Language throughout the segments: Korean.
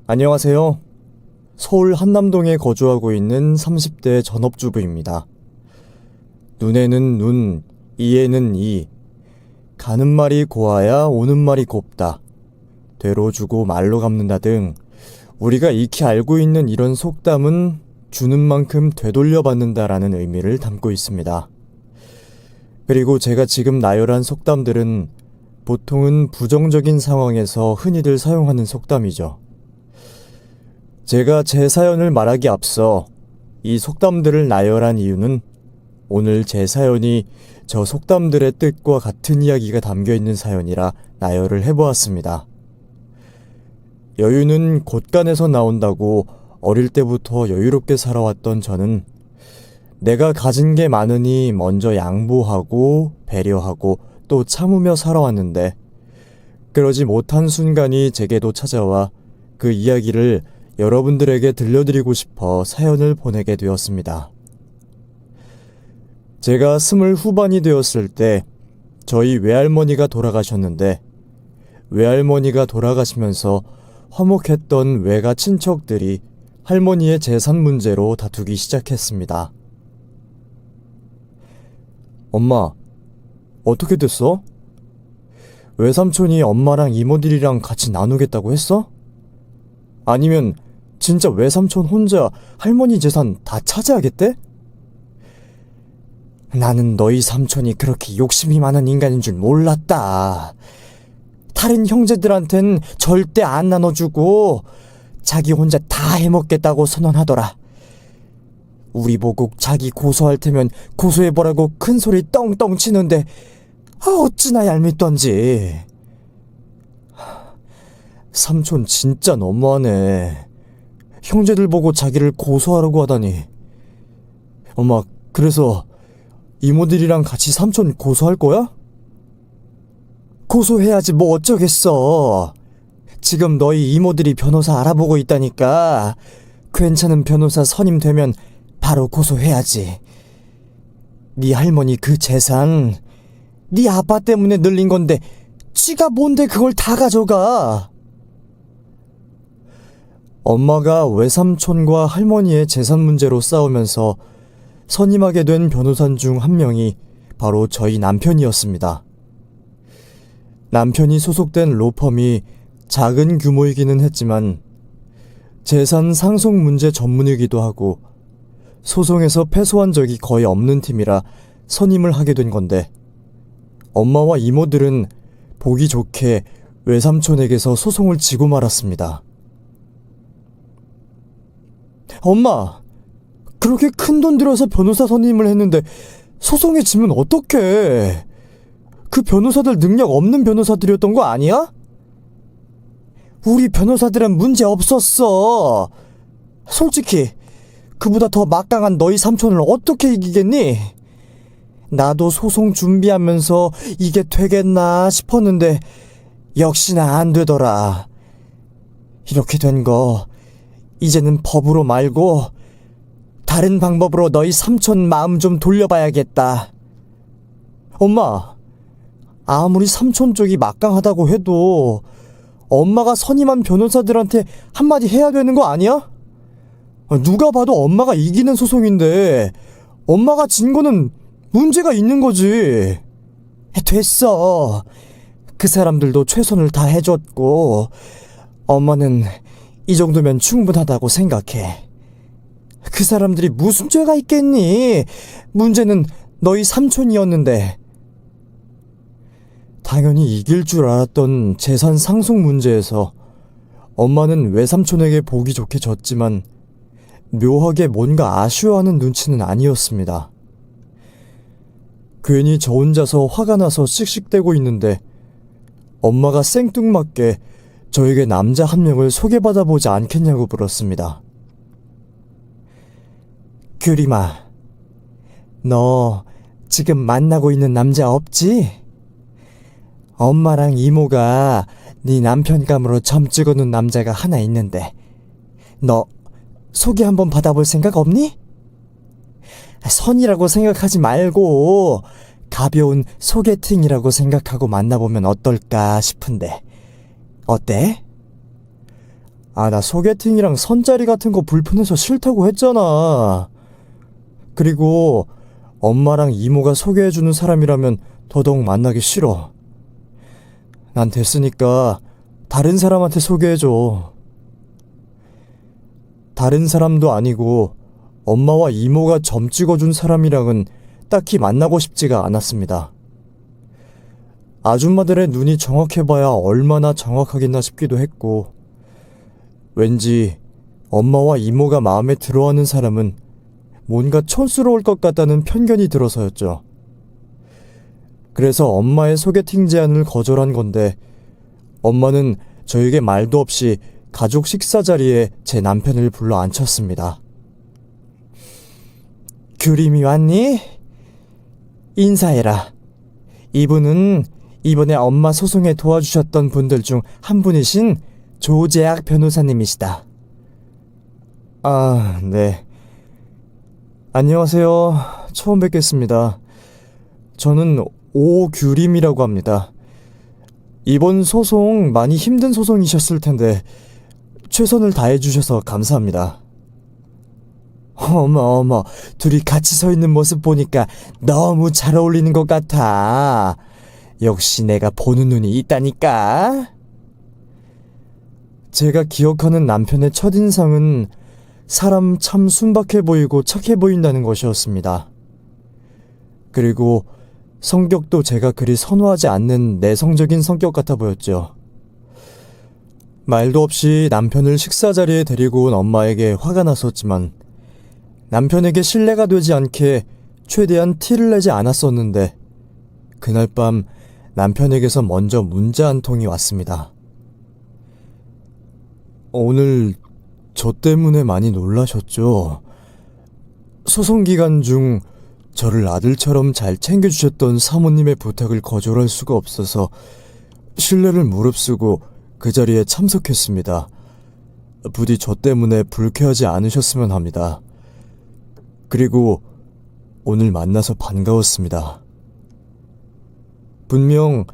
안녕하세요. 서울 한남동에 거주하고 있는 30대 전업주부입니다. 눈에는 눈, 이에는 이. 가는 말이 고와야 오는 말이 곱다. 되로 주고 말로 갚는다 등 우리가 익히 알고 있는 이런 속담은 주는 만큼 되돌려 받는다라는 의미를 담고 있습니다. 그리고 제가 지금 나열한 속담들은 보통은 부정적인 상황에서 흔히들 사용하는 속담이죠. 제가 제 사연을 말하기 앞서 이 속담들을 나열한 이유는 오늘 제 사연이 저 속담들의 뜻과 같은 이야기가 담겨있는 사연이라 나열을 해보았습니다. 여유는 곳간에서 나온다고 어릴 때부터 여유롭게 살아왔던 저는 내가 가진 게 많으니 먼저 양보하고 배려하고 또 참으며 살아왔는데 그러지 못한 순간이 제게도 찾아와 그 이야기를 여러분들에게 들려드리고 싶어 사연을 보내게 되었습니다. 제가 20 후반이 되었을 때 저희 외할머니가 돌아가셨는데 외할머니가 돌아가시면서 화목했던 외가 친척들이 할머니의 재산 문제로 다투기 시작했습니다. 엄마, 어떻게 됐어? 외삼촌이 엄마랑 이모들이랑 같이 나누겠다고 했어? 아니면 진짜 외삼촌 혼자 할머니 재산 다 차지하겠대? 나는 너희 삼촌이 그렇게 욕심이 많은 인간인 줄 몰랐다. 다른 형제들한텐 절대 안 나눠주고 자기 혼자 다 해먹겠다고 선언하더라. 우리 보고 자기 고소할 테면 고소해보라고 큰소리 떵떵 치는데 어찌나 얄밉던지. 삼촌 진짜 너무하네. 형제들 보고 자기를 고소하라고 하다니. 엄마, 그래서 이모들이랑 같이 삼촌 고소할 거야? 고소해야지 뭐 어쩌겠어. 지금 너희 이모들이 변호사 알아보고 있다니까. 괜찮은 변호사 선임되면 바로 고소해야지. 네 할머니 그 재산 네 아빠 때문에 늘린 건데 지가 뭔데 그걸 다 가져가. 엄마가 외삼촌과 할머니의 재산 문제로 싸우면서 선임하게 된 변호사 중 한 명이 바로 저희 남편이었습니다. 남편이 소속된 로펌이 작은 규모이기는 했지만 재산 상속 문제 전문이기도 하고 소송에서 패소한 적이 거의 없는 팀이라 선임을 하게 된 건데 엄마와 이모들은 보기 좋게 외삼촌에게서 소송을 지고 말았습니다. 엄마, 그렇게 큰돈 들여서 변호사 선임을 했는데 소송에 지면 어떡해. 그 변호사들 능력 없는 변호사들이었던 거 아니야? 우리 변호사들은 문제 없었어. 솔직히 그보다 더 막강한 너희 삼촌을 어떻게 이기겠니? 나도 소송 준비하면서 이게 되겠나 싶었는데 역시나 안 되더라. 이렇게 된 거 이제는 법으로 말고 다른 방법으로 너희 삼촌 마음 좀 돌려봐야겠다. 엄마, 아무리 삼촌 쪽이 막강하다고 해도 엄마가 선임한 변호사들한테 한마디 해야 되는 거 아니야? 누가 봐도 엄마가 이기는 소송인데 엄마가 진 거는 문제가 있는 거지. 됐어. 그 사람들도 최선을 다해줬고 엄마는 이 정도면 충분하다고 생각해. 그 사람들이 무슨 죄가 있겠니? 문제는 너희 삼촌이었는데. 당연히 이길 줄 알았던 재산 상속 문제에서 엄마는 외삼촌에게 보기 좋게 졌지만 묘하게 뭔가 아쉬워하는 눈치는 아니었습니다. 괜히 저 혼자서 화가 나서 씩씩대고 있는데 엄마가 생뚱맞게 저에게 남자 한 명을 소개받아 보지 않겠냐고 물었습니다. 규림아, 너 지금 만나고 있는 남자 없지? 엄마랑 이모가 네 남편감으로 점 찍어놓은 남자가 하나 있는데 너 소개 한번 받아볼 생각 없니? 선이라고 생각하지 말고 가벼운 소개팅이라고 생각하고 만나보면 어떨까 싶은데 어때? 나 소개팅이랑 선자리 같은 거 불편해서 싫다고 했잖아. 그리고 엄마랑 이모가 소개해주는 사람이라면 더더욱 만나기 싫어. 난 됐으니까 다른 사람한테 소개해줘. 다른 사람도 아니고 엄마와 이모가 점 찍어준 사람이랑은 딱히 만나고 싶지가 않았습니다. 아줌마들의 눈이 정확해봐야 얼마나 정확하겠나 싶기도 했고, 왠지 엄마와 이모가 마음에 들어하는 사람은 뭔가 촌스러울 것 같다는 편견이 들어서였죠. 그래서 엄마의 소개팅 제안을 거절한 건데, 엄마는 저에게 말도 없이 가족 식사 자리에 제 남편을 불러 앉혔습니다. 규림이 왔니? 인사해라. 이분은 이번에 엄마 소송에 도와주셨던 분들 중 한 분이신 조재학 변호사님이시다. 네. 안녕하세요. 처음 뵙겠습니다. 저는 오규림이라고 합니다. 이번 소송 많이 힘든 소송이셨을 텐데 최선을 다해주셔서 감사합니다. 어머, 둘이 같이 서 있는 모습 보니까 너무 잘 어울리는 것 같아. 역시 내가 보는 눈이 있다니까. 제가 기억하는 남편의 첫인상은 사람 참 순박해 보이고 착해 보인다는 것이었습니다. 그리고 성격도 제가 그리 선호하지 않는 내성적인 성격 같아 보였죠. 말도 없이 남편을 식사 자리에 데리고 온 엄마에게 화가 났었지만 남편에게 신뢰가 되지 않게 최대한 티를 내지 않았었는데 그날 밤 남편에게서 먼저 문자 한 통이 왔습니다. 오늘 저 때문에 많이 놀라셨죠? 소송 기간 중 저를 아들처럼 잘 챙겨주셨던 사모님의 부탁을 거절할 수가 없어서 신뢰를 무릅쓰고 그 자리에 참석했습니다. 부디 저 때문에 불쾌하지 않으셨으면 합니다. 그리고 오늘 만나서 반가웠습니다. 분명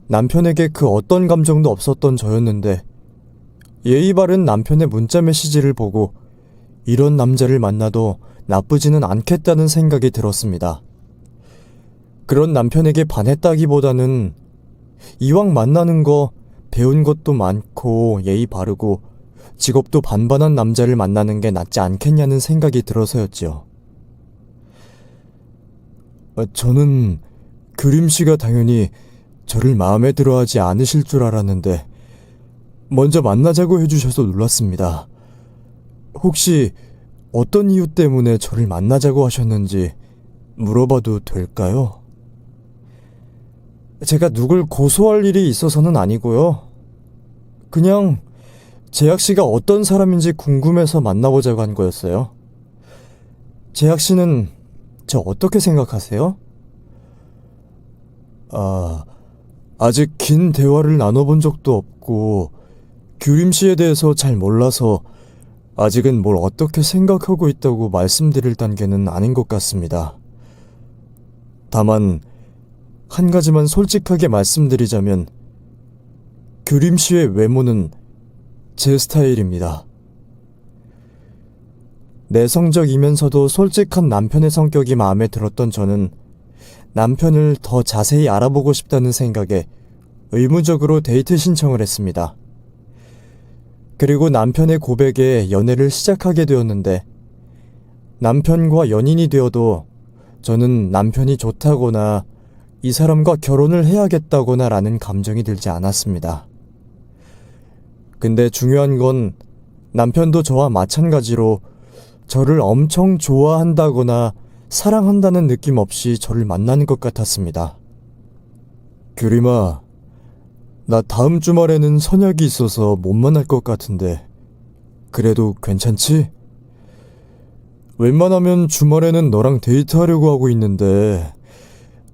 남편에게 그 어떤 감정도 없었던 저였는데 예의 바른 남편의 문자 메시지를 보고 이런 남자를 만나도 나쁘지는 않겠다는 생각이 들었습니다. 그런 남편에게 반했다기보다는 이왕 만나는 거 배운 것도 많고 예의 바르고 직업도 반반한 남자를 만나는 게 낫지 않겠냐는 생각이 들어서였지요. 저는 규림씨가 당연히 저를 마음에 들어하지 않으실 줄 알았는데 먼저 만나자고 해주셔서 놀랐습니다. 혹시 어떤 이유 때문에 저를 만나자고 하셨는지 물어봐도 될까요? 제가 누굴 고소할 일이 있어서는 아니고요. 그냥 재학씨가 어떤 사람인지 궁금해서 만나보자고 한 거였어요. 재학씨는 저 어떻게 생각하세요? 아직 긴 대화를 나눠본 적도 없고 규림씨에 대해서 잘 몰라서 아직은 뭘 어떻게 생각하고 있다고 말씀드릴 단계는 아닌 것 같습니다. 다만 한 가지만 솔직하게 말씀드리자면 규림씨의 외모는 제 스타일입니다. 내성적이면서도 솔직한 남편의 성격이 마음에 들었던 저는 남편을 더 자세히 알아보고 싶다는 생각에 의무적으로 데이트 신청을 했습니다. 그리고 남편의 고백에 연애를 시작하게 되었는데 남편과 연인이 되어도 저는 남편이 좋다거나 이 사람과 결혼을 해야겠다거나 라는 감정이 들지 않았습니다. 근데 중요한 건 남편도 저와 마찬가지로 저를 엄청 좋아한다거나 사랑한다는 느낌 없이 저를 만나는 것 같았습니다. 규림아, 나 다음 주말에는 선약이 있어서 못 만날 것 같은데 그래도 괜찮지? 웬만하면 주말에는 너랑 데이트하려고 하고 있는데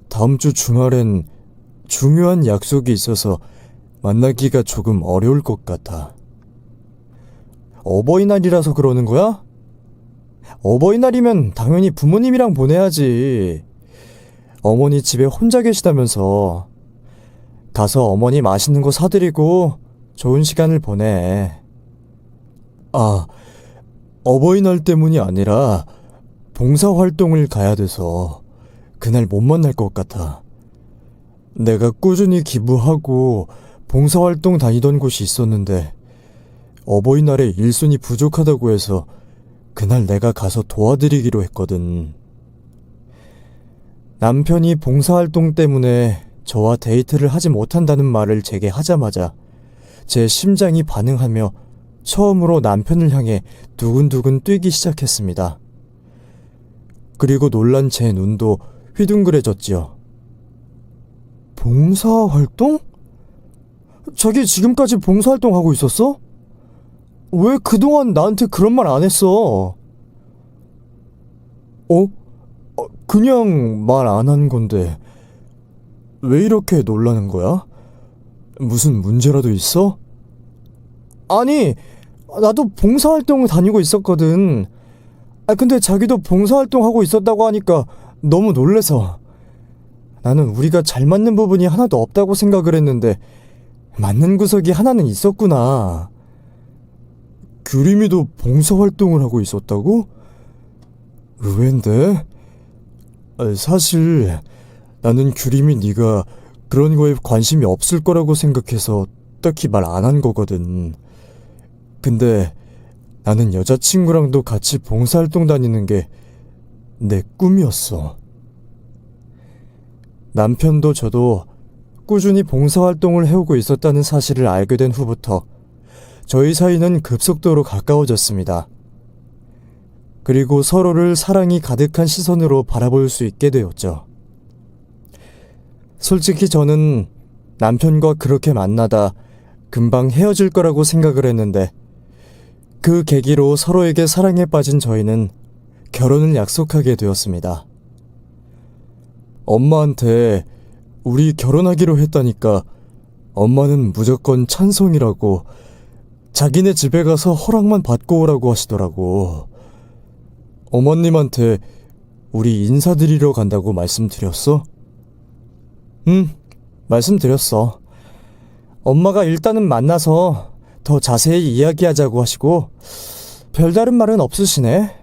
다음 주 주말엔 중요한 약속이 있어서 만나기가 조금 어려울 것 같아. 어버이날이라서 그러는 거야? 어버이날이면 당연히 부모님이랑 보내야지. 어머니 집에 혼자 계시다면서. 가서 어머니 맛있는 거 사드리고 좋은 시간을 보내. 아, 어버이날 때문이 아니라 봉사활동을 가야 돼서 그날 못 만날 것 같아. 내가 꾸준히 기부하고 봉사활동 다니던 곳이 있었는데 어버이날에 일손이 부족하다고 해서 그날 내가 가서 도와드리기로 했거든. 남편이 봉사활동 때문에 저와 데이트를 하지 못한다는 말을 제게 하자마자 제 심장이 반응하며 처음으로 남편을 향해 두근두근 뛰기 시작했습니다. 그리고 놀란 제 눈도 휘둥그레졌지요. 봉사활동? 자기 지금까지 봉사활동하고 있었어? 왜 그동안 나한테 그런 말 안 했어? 그냥 말 안 한 건데 왜 이렇게 놀라는 거야? 무슨 문제라도 있어? 아니, 나도 봉사활동을 다니고 있었거든. 근데 자기도 봉사활동하고 있었다고 하니까 너무 놀래서. 나는 우리가 잘 맞는 부분이 하나도 없다고 생각을 했는데 맞는 구석이 하나는 있었구나. 규림이도 봉사활동을 하고 있었다고? 의외인데? 사실 나는 규림이 네가 그런 거에 관심이 없을 거라고 생각해서 딱히 말 안 한 거거든. 근데 나는 여자친구랑도 같이 봉사활동 다니는 게 내 꿈이었어. 남편도 저도 꾸준히 봉사활동을 해오고 있었다는 사실을 알게 된 후부터 저희 사이는 급속도로 가까워졌습니다. 그리고 서로를 사랑이 가득한 시선으로 바라볼 수 있게 되었죠. 솔직히 저는 남편과 그렇게 만나다 금방 헤어질 거라고 생각을 했는데 그 계기로 서로에게 사랑에 빠진 저희는 결혼을 약속하게 되었습니다. 엄마한테 우리 결혼하기로 했다니까 엄마는 무조건 찬성이라고 자기네 집에 가서 허락만 받고 오라고 하시더라고. 어머님한테 우리 인사드리러 간다고 말씀드렸어? 응, 말씀드렸어. 엄마가 일단은 만나서 더 자세히 이야기하자고 하시고 별다른 말은 없으시네.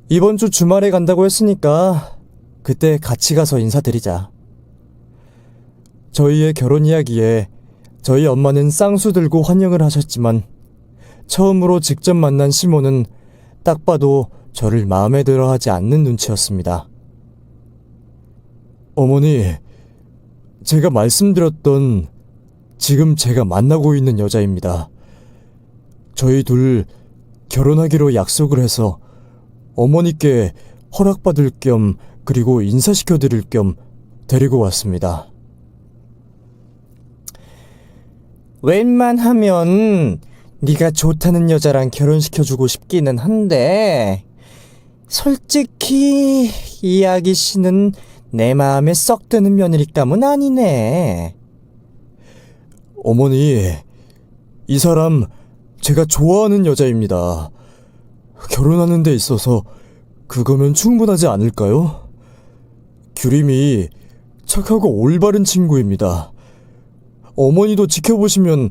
이번 주 주말에 간다고 했으니까 그때 같이 가서 인사드리자. 저희의 결혼 이야기에 저희 엄마는 쌍수 들고 환영을 하셨지만 처음으로 직접 만난 시모는 딱 봐도 저를 마음에 들어 하지 않는 눈치였습니다. 어머니, 제가 말씀드렸던 지금 제가 만나고 있는 여자입니다. 저희 둘 결혼하기로 약속을 해서 어머니께 허락받을 겸 그리고 인사시켜드릴 겸 데리고 왔습니다. 웬만하면 네가 좋다는 여자랑 결혼시켜주고 싶기는 한데 솔직히 이 아기씨는 내 마음에 썩 드는 며느리감은 아니네. 어머니, 이 사람 제가 좋아하는 여자입니다. 결혼하는 데 있어서 그거면 충분하지 않을까요? 규림이 착하고 올바른 친구입니다. 어머니도 지켜보시면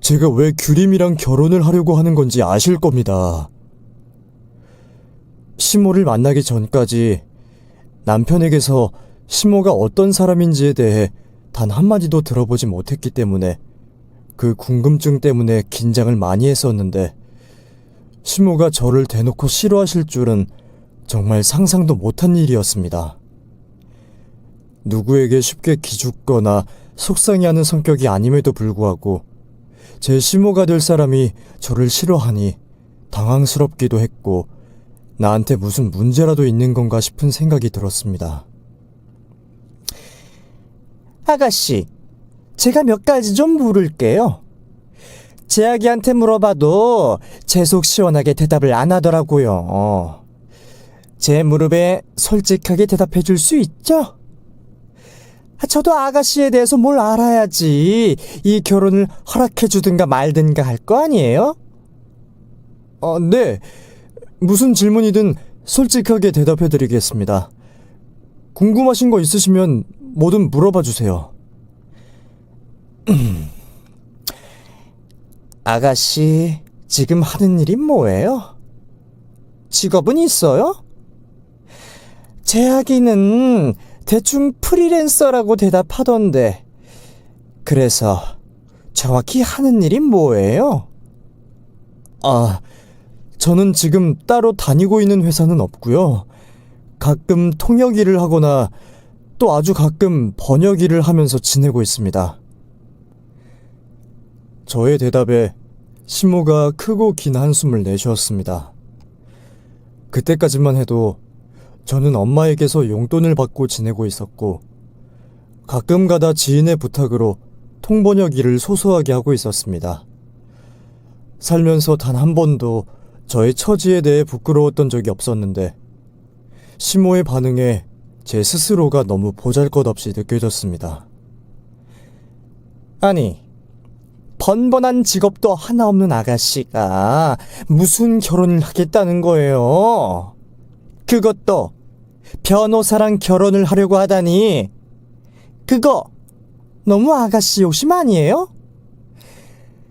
제가 왜 규림이랑 결혼을 하려고 하는 건지 아실 겁니다. 시모를 만나기 전까지 남편에게서 시모가 어떤 사람인지에 대해 단 한마디도 들어보지 못했기 때문에 그 궁금증 때문에 긴장을 많이 했었는데 시모가 저를 대놓고 싫어하실 줄은 정말 상상도 못한 일이었습니다. 누구에게 쉽게 기죽거나 속상해하는 성격이 아님에도 불구하고 제 시모가 될 사람이 저를 싫어하니 당황스럽기도 했고 나한테 무슨 문제라도 있는 건가 싶은 생각이 들었습니다. 아가씨, 제가 몇 가지 좀 물을게요. 제 아기한테 물어봐도 제 속 시원하게 대답을 안 하더라고요. 제 무릎에 솔직하게 대답해 줄 수 있죠? 저도 아가씨에 대해서 뭘 알아야지 이 결혼을 허락해 주든가 말든가 할 거 아니에요? 네. 무슨 질문이든 솔직하게 대답해 드리겠습니다. 궁금하신 거 있으시면 뭐든 물어봐 주세요. 아가씨, 지금 하는 일이 뭐예요? 직업은 있어요? 제아기는 대충 프리랜서라고 대답하던데, 그래서 정확히 하는 일이 뭐예요? 저는 지금 따로 다니고 있는 회사는 없고요. 가끔 통역 일을 하거나 또 아주 가끔 번역 일을 하면서 지내고 있습니다. 저의 대답에 시모가 크고 긴 한숨을 내쉬었습니다. 그때까지만 해도 저는 엄마에게서 용돈을 받고 지내고 있었고, 가끔 가다 지인의 부탁으로 통번역 일을 소소하게 하고 있었습니다. 살면서 단 한 번도 저의 처지에 대해 부끄러웠던 적이 없었는데, 시모의 반응에 제 스스로가 너무 보잘것없이 느껴졌습니다. 아니, 번번한 직업도 하나 없는 아가씨가 무슨 결혼을 하겠다는 거예요? 그것도 변호사랑 결혼을 하려고 하다니, 그거 너무 아가씨 욕심 아니에요?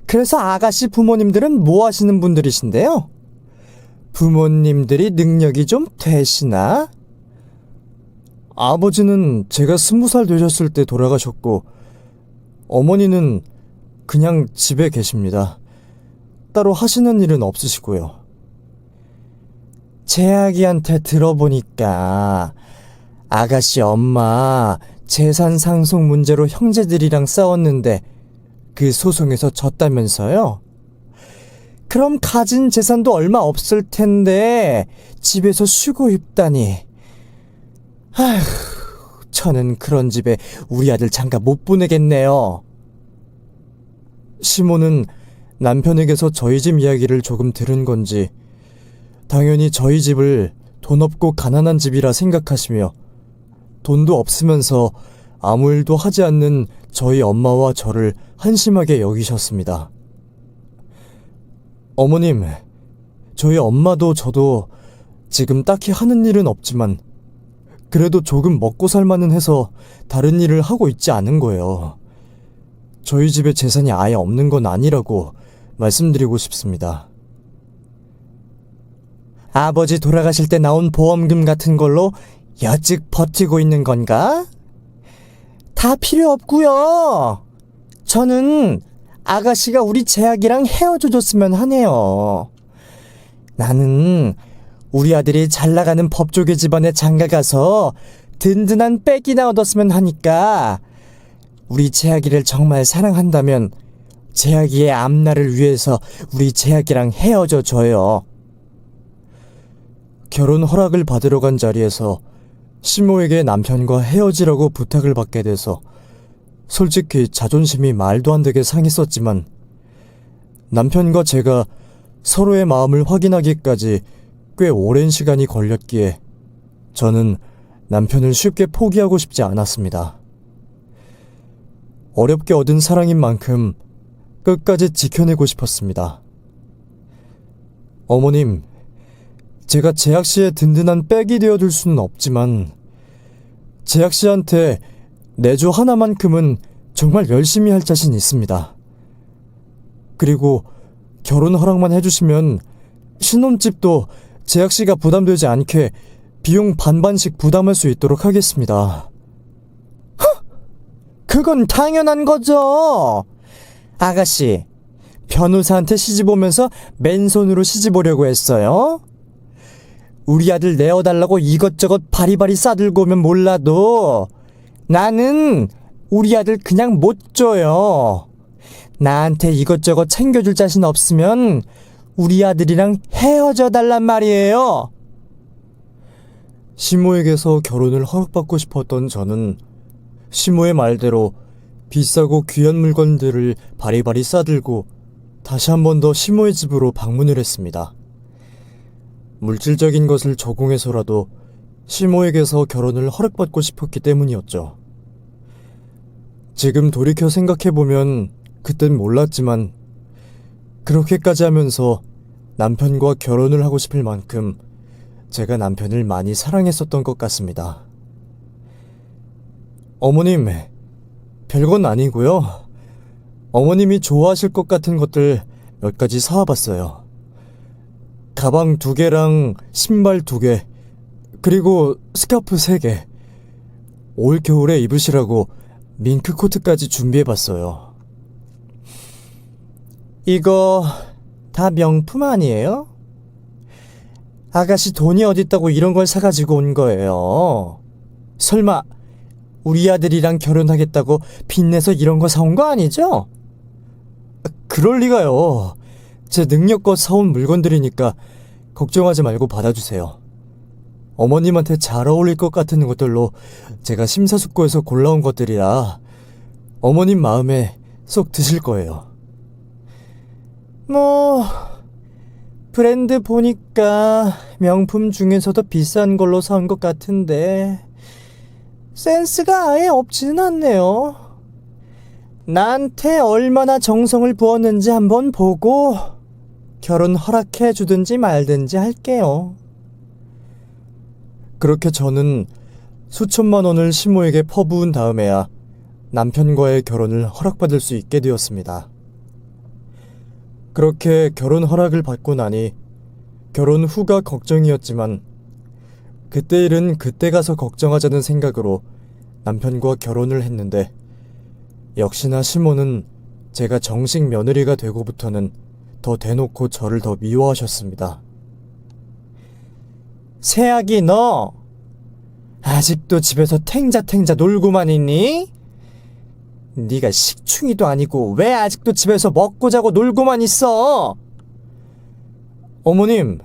그래서 아가씨 부모님들은 뭐 하시는 분들이신데요? 부모님들이 능력이 좀 되시나? 아버지는 제가 20살 되셨을 때 돌아가셨고, 어머니는 그냥 집에 계십니다. 따로 하시는 일은 없으시고요. 제아기한테 들어보니까 아가씨 엄마 재산 상속 문제로 형제들이랑 싸웠는데 그 소송에서 졌다면서요? 그럼 가진 재산도 얼마 없을 텐데 집에서 쉬고 있다니. 아휴, 저는 그런 집에 우리 아들 장가 못 보내겠네요. 시모는 남편에게서 저희 집 이야기를 조금 들은 건지 당연히 저희 집을 돈 없고 가난한 집이라 생각하시며 돈도 없으면서 아무 일도 하지 않는 저희 엄마와 저를 한심하게 여기셨습니다. 어머님, 저희 엄마도 저도 지금 딱히 하는 일은 없지만 그래도 조금 먹고 살만은 해서 다른 일을 하고 있지 않은 거예요. 저희 집에 재산이 아예 없는 건 아니라고 말씀드리고 싶습니다. 아버지 돌아가실 때 나온 보험금 같은 걸로 여직 버티고 있는 건가? 다 필요 없고요. 저는 아가씨가 우리 제약이랑 헤어져줬으면 하네요. 나는 우리 아들이 잘나가는 법조계 집안에 장가가서 든든한 백이나 얻었으면 하니까 우리 제약이를 정말 사랑한다면 제약이의 앞날을 위해서 우리 제약이랑 헤어져 줘요. 결혼 허락을 받으러 간 자리에서 시모에게 남편과 헤어지라고 부탁을 받게 돼서 솔직히 자존심이 말도 안 되게 상했었지만 남편과 제가 서로의 마음을 확인하기까지 꽤 오랜 시간이 걸렸기에 저는 남편을 쉽게 포기하고 싶지 않았습니다. 어렵게 얻은 사랑인 만큼 끝까지 지켜내고 싶었습니다. 어머님, 제가 제약씨의 든든한 백이 되어줄 수는 없지만 제약씨한테 내조 하나만큼은 정말 열심히 할 자신 있습니다. 그리고 결혼 허락만 해주시면 신혼집도 제약씨가 부담되지 않게 비용 반반씩 부담할 수 있도록 하겠습니다. 그건 당연한 거죠. 아가씨, 변호사한테 시집 오면서 맨손으로 시집 오려고 했어요? 우리 아들 내어달라고 이것저것 바리바리 싸들고 오면 몰라도 나는 우리 아들 그냥 못 줘요. 나한테 이것저것 챙겨줄 자신 없으면 우리 아들이랑 헤어져 달란 말이에요. 시모에게서 결혼을 허락받고 싶었던 저는 시모의 말대로 비싸고 귀한 물건들을 바리바리 싸들고 다시 한 번 더 시모의 집으로 방문을 했습니다. 물질적인 것을 조공해서라도 시모에게서 결혼을 허락받고 싶었기 때문이었죠. 지금 돌이켜 생각해보면 그땐 몰랐지만 그렇게까지 하면서 남편과 결혼을 하고 싶을 만큼 제가 남편을 많이 사랑했었던 것 같습니다. 어머님, 별건 아니고요. 어머님이 좋아하실 것 같은 것들 몇 가지 사와봤어요. 가방 2개랑 신발 2개, 그리고 스카프 3개. 올 겨울에 입으시라고 밍크 코트까지 준비해봤어요. 이거 다 명품 아니에요? 아가씨 돈이 어딨다고 이런 걸 사가지고 온 거예요. 설마 우리 아들이랑 결혼하겠다고 빚내서 이런 거 사온 거 아니죠? 그럴 리가요. 제 능력껏 사온 물건들이니까 걱정하지 말고 받아주세요. 어머님한테 잘 어울릴 것 같은 것들로 제가 심사숙고해서 골라온 것들이라 어머님 마음에 쏙 드실 거예요. 브랜드 보니까 명품 중에서도 비싼 걸로 사온 것 같은데 센스가 아예 없지는 않네요. 나한테 얼마나 정성을 부었는지 한번 보고 결혼 허락해 주든지 말든지 할게요. 그렇게 저는 수천만 원을 시모에게 퍼부은 다음에야 남편과의 결혼을 허락받을 수 있게 되었습니다. 그렇게 결혼 허락을 받고 나니 결혼 후가 걱정이었지만 그때 일은 그때 가서 걱정하자는 생각으로 남편과 결혼을 했는데 역시나 시모는 제가 정식 며느리가 되고부터는 더 대놓고 저를 더 미워하셨습니다. 새아기 너 아직도 집에서 탱자탱자 놀고만 있니? 네가 식충이도 아니고 왜 아직도 집에서 먹고 자고 놀고만 있어? 어머님,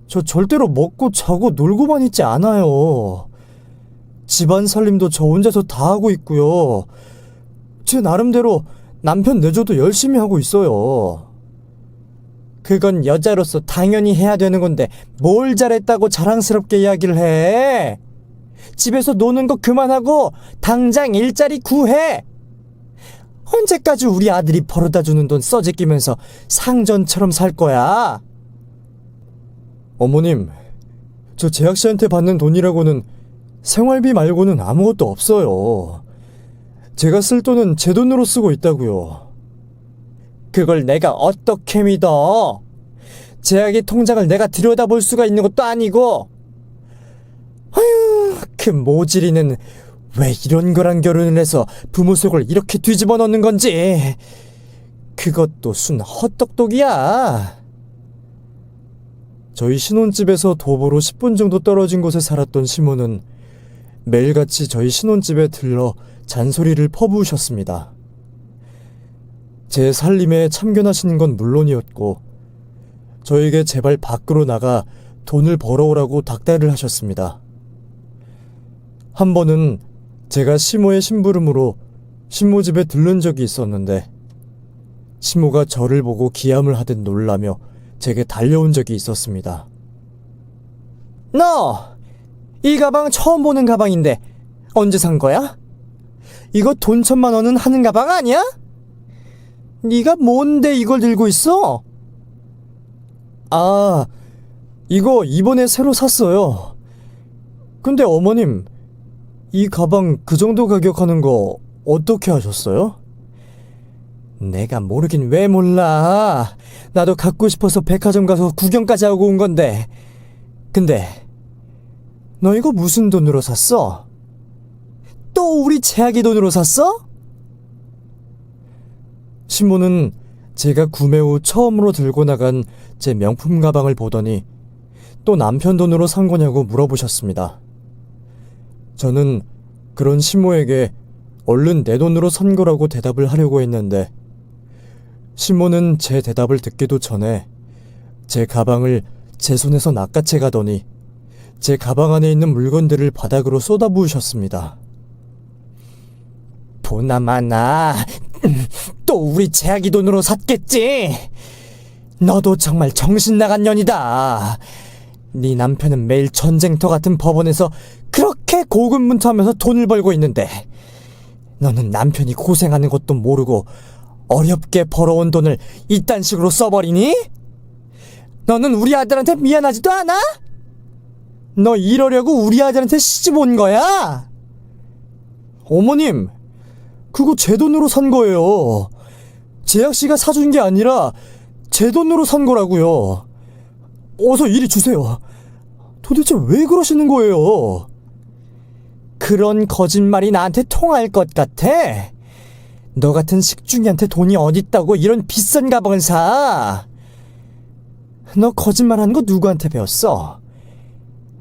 저 절대로 먹고 자고 놀고만 있지 않아요. 집안 살림도 저 혼자서 다 하고 있고요. 제 나름대로 남편 내조도 열심히 하고 있어요. 그건 여자로서 당연히 해야 되는 건데 뭘 잘했다고 자랑스럽게 이야기를 해? 집에서 노는 거 그만하고 당장 일자리 구해! 언제까지 우리 아들이 벌어다 주는 돈 써제끼면서 상전처럼 살 거야? 어머님, 저 재학 씨한테 받는 돈이라고는 생활비 말고는 아무것도 없어요. 제가 쓸 돈은 제 돈으로 쓰고 있다고요. 그걸 내가 어떻게 믿어? 재학이 통장을 내가 들여다볼 수가 있는 것도 아니고. 아휴, 그 모질이는 왜 이런 거랑 결혼을 해서 부모 속을 이렇게 뒤집어 넣는 건지. 그것도 순 헛똑똑이야. 저희 신혼집에서 도보로 10분 정도 떨어진 곳에 살았던 시모는 매일같이 저희 신혼집에 들러 잔소리를 퍼부으셨습니다. 제 살림에 참견하시는 건 물론이었고 저에게 제발 밖으로 나가 돈을 벌어오라고 닥달을 하셨습니다. 한 번은 제가 시모의 심부름으로 시모 집에 들른 적이 있었는데 시모가 저를 보고 기함을 하듯 놀라며 제게 달려온 적이 있었습니다. 너! 이 가방 처음 보는 가방인데 언제 산 거야? 이거 돈 1,000,000원은 하는 가방 아니야? 네가 뭔데 이걸 들고 있어? 아, 이거 이번에 새로 샀어요. 근데 어머님, 이 가방 그 정도 가격 하는 거 어떻게 하셨어요? 내가 모르긴 왜 몰라. 나도 갖고 싶어서 백화점 가서 구경까지 하고 온 건데. 근데 너 이거 무슨 돈으로 샀어? 또 우리 재학이 돈으로 샀어? 시모는 제가 구매 후 처음으로 들고 나간 제 명품 가방을 보더니 또 남편 돈으로 산 거냐고 물어보셨습니다. 저는 그런 시모에게 얼른 내 돈으로 산 거라고 대답을 하려고 했는데 시모는 제 대답을 듣기도 전에 제 가방을 제 손에서 낚아채 가더니 제 가방 안에 있는 물건들을 바닥으로 쏟아부으셨습니다. 보나마나 또 우리 재학이 돈으로 샀겠지. 너도 정말 정신 나간 년이다. 네 남편은 매일 전쟁터 같은 법원에서 그렇게 고군분투하면서 돈을 벌고 있는데 너는 남편이 고생하는 것도 모르고 어렵게 벌어온 돈을 이딴 식으로 써버리니? 너는 우리 아들한테 미안하지도 않아? 너 이러려고 우리 아들한테 시집 온 거야? 어머님, 그거 제 돈으로 산 거예요. 재학씨가 사준 게 아니라 제 돈으로 산 거라고요. 어서 이리 주세요. 도대체 왜 그러시는 거예요? 그런 거짓말이 나한테 통할 것 같아? 너 같은 식중이한테 돈이 어딨다고 이런 비싼 가방을 사? 너 거짓말하는 거 누구한테 배웠어?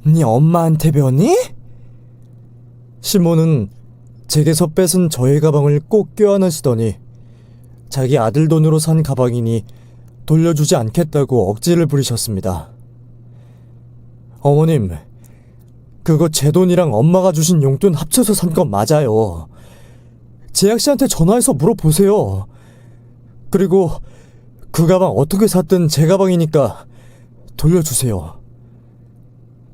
네 엄마한테 배웠니? 시모는 제게서 뺏은 저의 가방을 꼭 껴안으시더니 자기 아들 돈으로 산 가방이니 돌려주지 않겠다고 억지를 부리셨습니다. 어머님, 그거 제 돈이랑 엄마가 주신 용돈 합쳐서 산 건 맞아요. 제약씨한테 전화해서 물어보세요. 그리고 그 가방 어떻게 샀든 제 가방이니까 돌려주세요.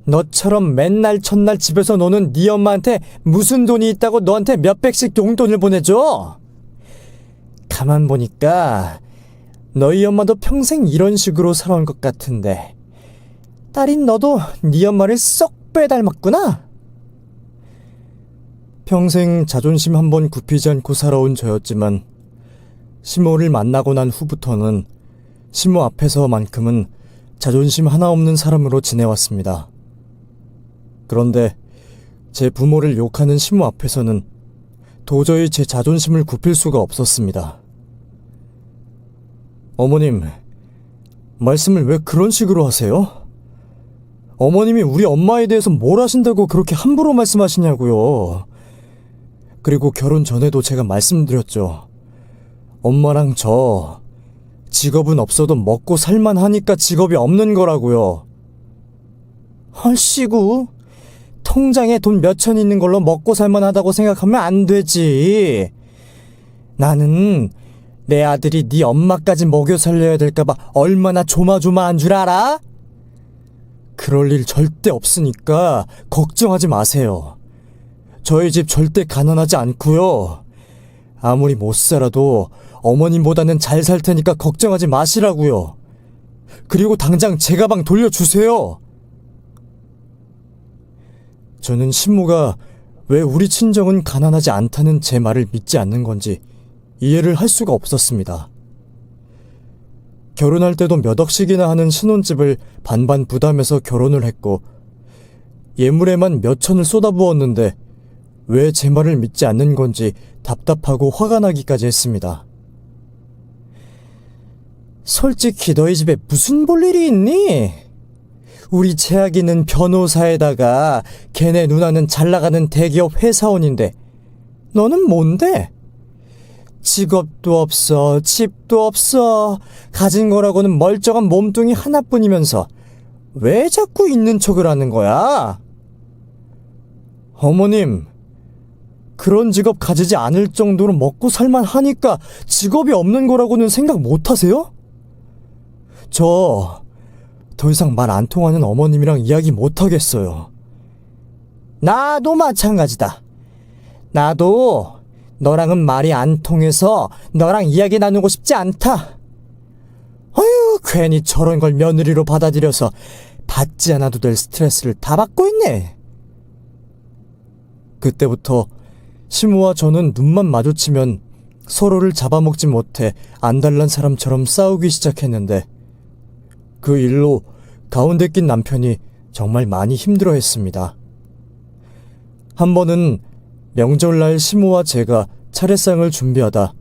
너처럼 맨날 첫날 집에서 노는 네 엄마한테 무슨 돈이 있다고 너한테 몇백씩 용돈을 보내줘? 가만 보니까 너희 엄마도 평생 이런 식으로 살아온 것 같은데 딸인 너도 네 엄마를 쏙 빼닮았구나? 평생 자존심 한번 굽히지 않고 살아온 저였지만 시모를 만나고 난 후부터는 시모 앞에서만큼은 자존심 하나 없는 사람으로 지내왔습니다. 그런데 제 부모를 욕하는 시모 앞에서는 도저히 제 자존심을 굽힐 수가 없었습니다. 어머님, 말씀을 왜 그런 식으로 하세요? 어머님이 우리 엄마에 대해서 뭘 하신다고 그렇게 함부로 말씀하시냐고요. 그리고 결혼 전에도 제가 말씀드렸죠. 엄마랑 저 직업은 없어도 먹고 살만 하니까 직업이 없는 거라고요. 헐씨구, 통장에 돈 몇천 있는 걸로 먹고 살만 하다고 생각하면 안 되지. 나는 내 아들이 네 엄마까지 먹여 살려야 될까봐 얼마나 조마조마한 줄 알아? 그럴 일 절대 없으니까 걱정하지 마세요. 저희 집 절대 가난하지 않고요. 아무리 못 살아도 어머님보다는 잘 살 테니까 걱정하지 마시라고요. 그리고 당장 제 가방 돌려주세요. 저는 신모가 왜 우리 친정은 가난하지 않다는 제 말을 믿지 않는 건지 이해를 할 수가 없었습니다. 결혼할 때도 몇 억씩이나 하는 신혼집을 반반 부담해서 결혼을 했고 예물에만 몇 천을 쏟아부었는데 왜 제 말을 믿지 않는 건지 답답하고 화가 나기까지 했습니다. 솔직히 너희 집에 무슨 볼 일이 있니? 우리 재학이는 변호사에다가 걔네 누나는 잘나가는 대기업 회사원인데 너는 뭔데? 직업도 없어, 집도 없어, 가진 거라고는 멀쩡한 몸뚱이 하나뿐이면서 왜 자꾸 있는 척을 하는 거야? 어머님, 그런 직업 가지지 않을 정도로 먹고 살만 하니까 직업이 없는 거라고는 생각 못 하세요? 저 더 이상 말 안 통하는 어머님이랑 이야기 못 하겠어요. 나도 마찬가지다. 나도 너랑은 말이 안 통해서 너랑 이야기 나누고 싶지 않다. 어휴, 괜히 저런 걸 며느리로 받아들여서 받지 않아도 될 스트레스를 다 받고 있네. 그때부터 시모와 저는 눈만 마주치면 서로를 잡아먹지 못해 안달난 사람처럼 싸우기 시작했는데 그 일로 가운데 낀 남편이 정말 많이 힘들어했습니다. 한 번은 명절날 시모와 제가 차례상을 준비하다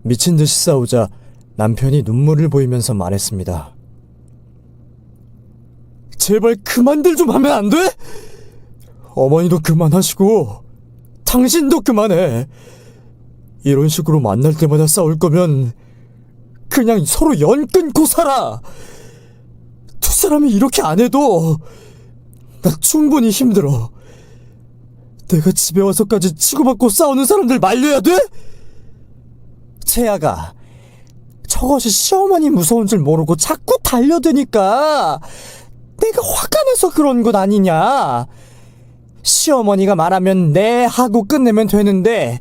미친 듯이 싸우자 남편이 눈물을 보이면서 말했습니다. 제발 그만들 좀 하면 안 돼? 어머니도 그만하시고 당신도 그만해. 이런 식으로 만날 때마다 싸울 거면 그냥 서로 연 끊고 살아. 두 사람이 이렇게 안 해도 나 충분히 힘들어. 내가 집에 와서까지 치고받고 싸우는 사람들 말려야 돼? 채아가, 저것이 시어머니 무서운 줄 모르고 자꾸 달려드니까 내가 화가 나서 그런 것 아니냐. 시어머니가 말하면 네 하고 끝내면 되는데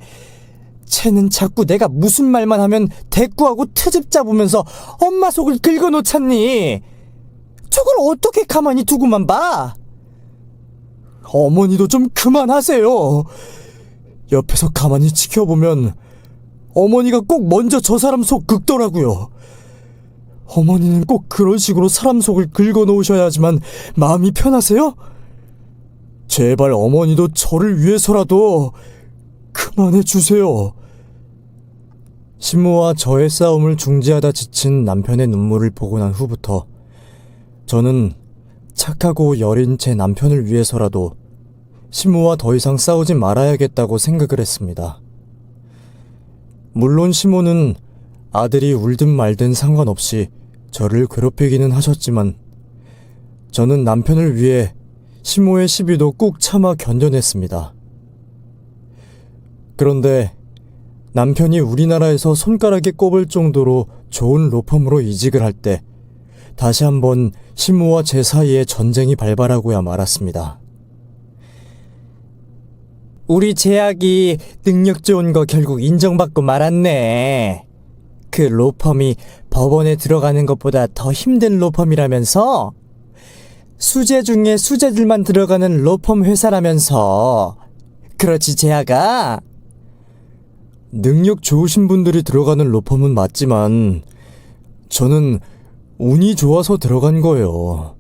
쟤는 자꾸 내가 무슨 말만 하면 대꾸하고 트집 잡으면서 엄마 속을 긁어놓잖니. 저걸 어떻게 가만히 두고만 봐? 어머니도 좀 그만하세요. 옆에서 가만히 지켜보면 어머니가 꼭 먼저 저 사람 속 긁더라고요. 어머니는 꼭 그런 식으로 사람 속을 긁어 놓으셔야지만 마음이 편하세요? 제발 어머니도 저를 위해서라도 그만해 주세요. 신모와 저의 싸움을 중지하다 지친 남편의 눈물을 보고 난 후부터 저는 착하고 여린 제 남편을 위해서라도 신모와 더 이상 싸우지 말아야겠다고 생각을 했습니다. 물론 신모는 아들이 울든 말든 상관없이 저를 괴롭히기는 하셨지만 저는 남편을 위해 신모의 시비도 꾹 참아 견뎌냈습니다. 그런데 남편이 우리나라에서 손가락에 꼽을 정도로 좋은 로펌으로 이직을 할 때 다시 한번 신모와 제 사이에 전쟁이 발발하고야 말았습니다. 우리 제약이 능력 좋은 거 결국 인정받고 말았네. 그 로펌이 법원에 들어가는 것보다 더 힘든 로펌이라면서? 수재 중에 수재들만 들어가는 로펌 회사라면서? 그렇지 제약아? 능력 좋으신 분들이 들어가는 로펌은 맞지만 저는 운이 좋아서 들어간 거예요.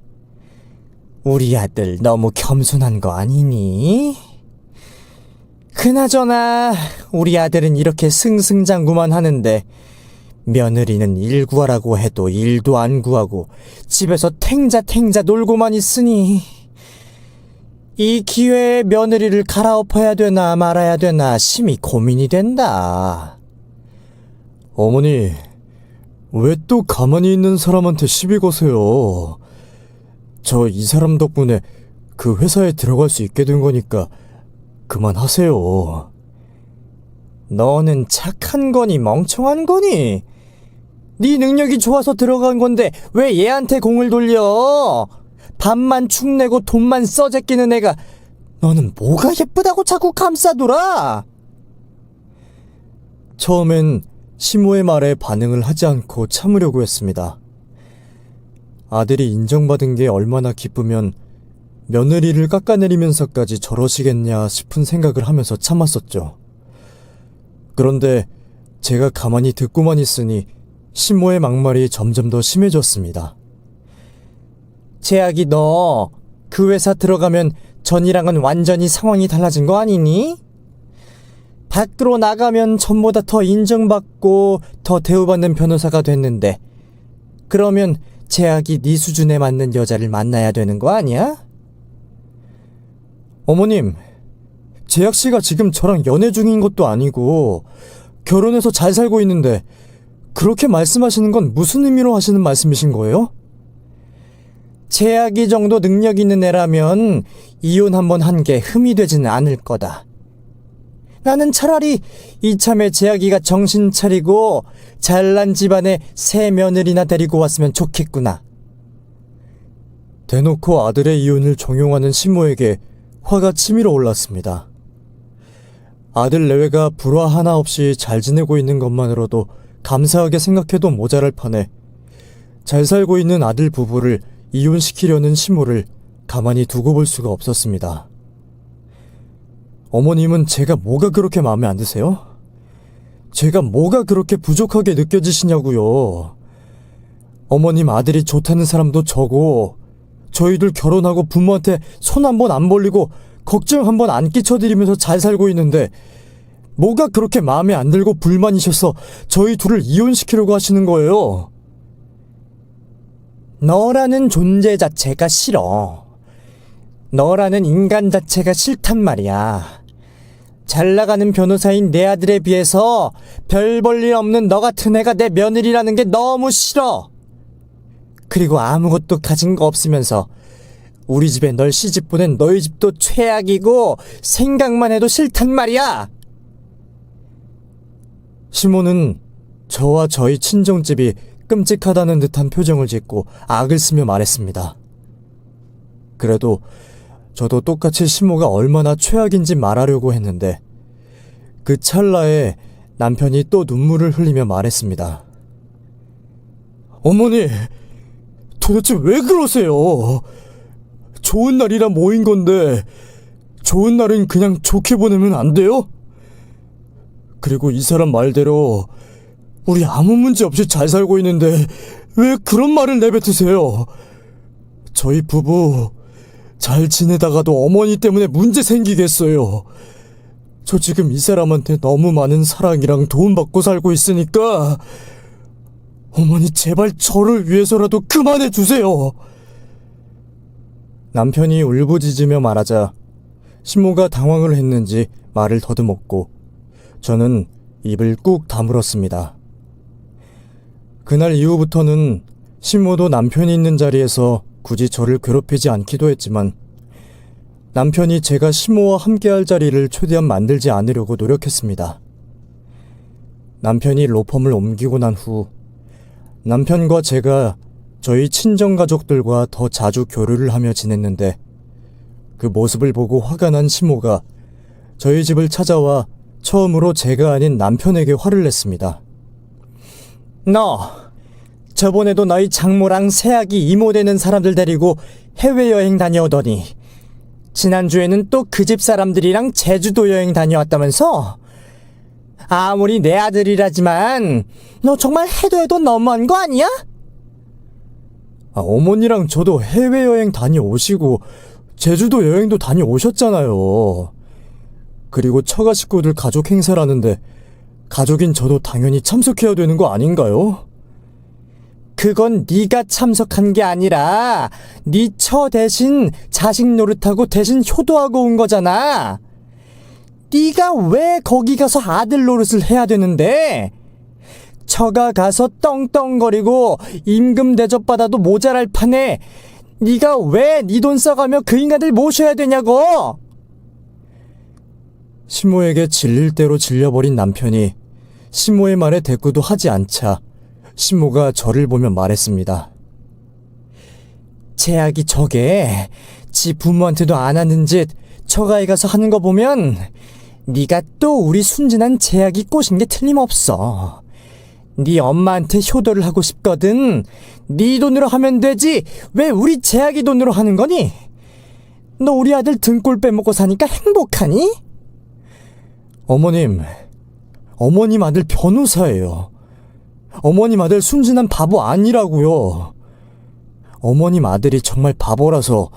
우리 아들 너무 겸손한 거 아니니? 그나저나 우리 아들은 이렇게 승승장구만 하는데 며느리는 일 구하라고 해도 일도 안 구하고 집에서 탱자 놀고만 있으니 이 기회에 며느리를 갈아엎어야 되나 말아야 되나 심히 고민이 된다. 어머니, 왜 또 가만히 있는 사람한테 시비 거세요? 저 이 사람 덕분에 그 회사에 들어갈 수 있게 된 거니까 그만하세요. 너는 착한 거니 멍청한 거니? 네 능력이 좋아서 들어간 건데 왜 얘한테 공을 돌려? 밥만 축내고 돈만 써제끼는 애가 너는 뭐가 예쁘다고 자꾸 감싸돌아? 처음엔 시모의 말에 반응을 하지 않고 참으려고 했습니다. 아들이 인정받은 게 얼마나 기쁘면 며느리를 깎아내리면서까지 저러시겠냐 싶은 생각을 하면서 참았었죠. 그런데 제가 가만히 듣고만 있으니 신모의 막말이 점점 더 심해졌습니다. 제약이 너 그 회사 들어가면 전이랑은 완전히 상황이 달라진 거 아니니? 밖으로 나가면 전보다 더 인정받고 더 대우받는 변호사가 됐는데 그러면 제약이 네 수준에 맞는 여자를 만나야 되는 거 아니야? 어머님, 제약씨가 지금 저랑 연애 중인 것도 아니고 결혼해서 잘 살고 있는데 그렇게 말씀하시는 건 무슨 의미로 하시는 말씀이신 거예요? 제약이 정도 능력 있는 애라면 이혼 한번 한 게 흠이 되지는 않을 거다. 나는 차라리 이참에 제약이가 정신 차리고 잘난 집안에 새 며느리나 데리고 왔으면 좋겠구나. 대놓고 아들의 이혼을 종용하는 신모에게 화가 치밀어 올랐습니다. 아들 내외가 불화 하나 없이 잘 지내고 있는 것만으로도 감사하게 생각해도 모자랄 판에 잘 살고 있는 아들 부부를 이혼시키려는 신모를 가만히 두고 볼 수가 없었습니다. 어머님은 제가 뭐가 그렇게 마음에 안 드세요? 제가 뭐가 그렇게 부족하게 느껴지시냐고요. 어머님 아들이 좋다는 사람도 저고 저희들 결혼하고 부모한테 손 한 번 안 벌리고 걱정 한 번 안 끼쳐드리면서 잘 살고 있는데 뭐가 그렇게 마음에 안 들고 불만이셔서 저희 둘을 이혼시키려고 하시는 거예요? 너라는 존재 자체가 싫어. 너라는 인간 자체가 싫단 말이야. 잘 나가는 변호사인 내 아들에 비해서 별 볼 일 없는 너 같은 애가 내 며느리라는 게 너무 싫어. 그리고 아무것도 가진 거 없으면서 우리 집에 널 시집 보낸 너희 집도 최악이고 생각만 해도 싫단 말이야. 시모는 저와 저희 친정집이 끔찍하다는 듯한 표정을 짓고 악을 쓰며 말했습니다. 그래도 저도 똑같이 시모가 얼마나 최악인지 말하려고 했는데 그 찰나에 남편이 또 눈물을 흘리며 말했습니다. 어머니, 도대체 왜 그러세요? 좋은 날이라 모인 건데 좋은 날은 그냥 좋게 보내면 안 돼요? 그리고 이 사람 말대로 우리 아무 문제 없이 잘 살고 있는데 왜 그런 말을 내뱉으세요? 저희 부부 잘 지내다가도 어머니 때문에 문제 생기겠어요. 저 지금 이 사람한테 너무 많은 사랑이랑 도움받고 살고 있으니까 어머니 제발 저를 위해서라도 그만해 주세요. 남편이 울부짖으며 말하자 신모가 당황을 했는지 말을 더듬었고 저는 입을 꾹 다물었습니다. 그날 이후부터는 신모도 남편이 있는 자리에서 굳이 저를 괴롭히지 않기도 했지만 남편이 제가 신모와 함께할 자리를 최대한 만들지 않으려고 노력했습니다. 남편이 로펌을 옮기고 난 후 남편과 제가 저희 친정가족들과 더 자주 교류를 하며 지냈는데 그 모습을 보고 화가 난 신모가 저희 집을 찾아와 처음으로 제가 아닌 남편에게 화를 냈습니다. 너 저번에도 너희 장모랑 새아기 이모 되는 사람들 데리고 해외여행 다녀오더니 지난주에는 또 그 집 사람들이랑 제주도 여행 다녀왔다면서? 아무리 내 아들이라지만 너 정말 해도 너무한 거 아니야? 어머니랑 저도 해외여행 다녀오시고 제주도 여행도 다녀오셨잖아요. 그리고 처가 식구들 가족 행사라는데 가족인 저도 당연히 참석해야 되는 거 아닌가요? 그건 네가 참석한 게 아니라 네 처 대신 자식 노릇하고 대신 효도하고 온 거잖아. 네가 왜 거기 가서 아들 노릇을 해야 되는데? 처가 가서 떵떵거리고 임금 대접받아도 모자랄 판에 네가 왜 네 돈 써가며 그 인간들 모셔야 되냐고! 신모에게 질릴 대로 질려버린 남편이 신모의 말에 대꾸도 하지 않자 신모가 저를 보며 말했습니다. 제약이 저게 지 부모한테도 안 하는 짓 처가에 가서 하는 거 보면 네가 또 우리 순진한 제약이 꼬신 게 틀림없어. 네 엄마한테 효도를 하고 싶거든. 네 돈으로 하면 되지 왜 우리 제약이 돈으로 하는 거니? 너 우리 아들 등골 빼먹고 사니까 행복하니? 어머님 아들 변호사예요. 어머님 아들 순진한 바보 아니라고요. 어머님 아들이 정말 바보라서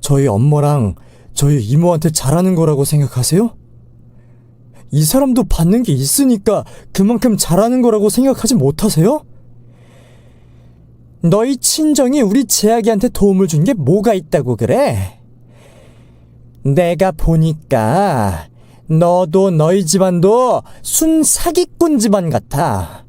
저희 엄마랑 저희 이모한테 잘하는 거라고 생각하세요? 이 사람도 받는 게 있으니까 그만큼 잘하는 거라고 생각하지 못하세요? 너희 친정이 우리 제약이한테 도움을 준 게 뭐가 있다고 그래? 내가 보니까 너도 너희 집안도 순 사기꾼 집안 같아.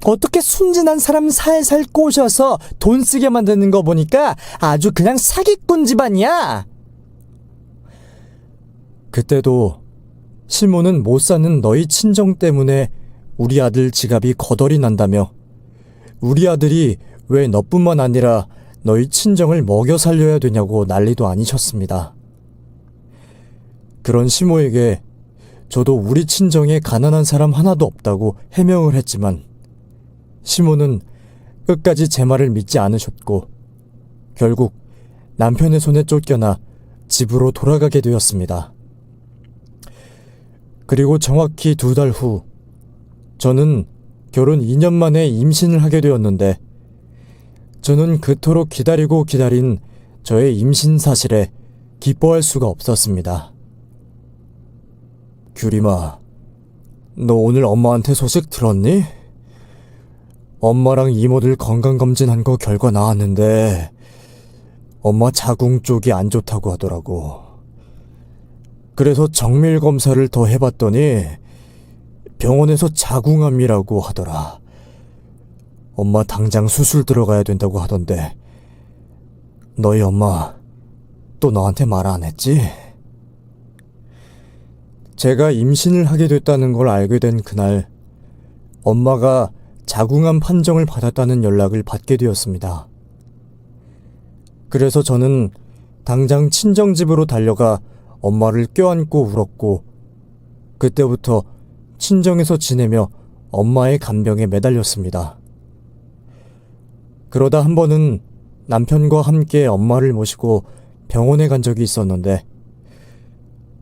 어떻게 순진한 사람 살살 꼬셔서 돈 쓰게 만드는 거 보니까 아주 그냥 사기꾼 집안이야. 그때도 신모는 못 사는 너희 친정 때문에 우리 아들 지갑이 거덜이 난다며 우리 아들이 왜 너뿐만 아니라 너희 친정을 먹여 살려야 되냐고 난리도 아니셨습니다. 그런 신모에게 저도 우리 친정에 가난한 사람 하나도 없다고 해명을 했지만 신모는 끝까지 제 말을 믿지 않으셨고 결국 남편의 손에 쫓겨나 집으로 돌아가게 되었습니다. 그리고 정확히 2달 후 저는 결혼 2년 만에 임신을 하게 되었는데 저는 그토록 기다리고 기다린 저의 임신 사실에 기뻐할 수가 없었습니다. 규림아, 너 오늘 엄마한테 소식 들었니? 엄마랑 이모들 건강검진한 거 결과 나왔는데 엄마 자궁 쪽이 안 좋다고 하더라고. 그래서 정밀 검사를 더 해봤더니 병원에서 자궁암이라고 하더라. 엄마 당장 수술 들어가야 된다고 하던데 너희 엄마 또 너한테 말 안 했지? 제가 임신을 하게 됐다는 걸 알게 된 그날 엄마가 자궁암 판정을 받았다는 연락을 받게 되었습니다. 그래서 저는 당장 친정집으로 달려가 엄마를 껴안고 울었고 그때부터 친정에서 지내며 엄마의 간병에 매달렸습니다. 그러다 한 번은 남편과 함께 엄마를 모시고 병원에 간 적이 있었는데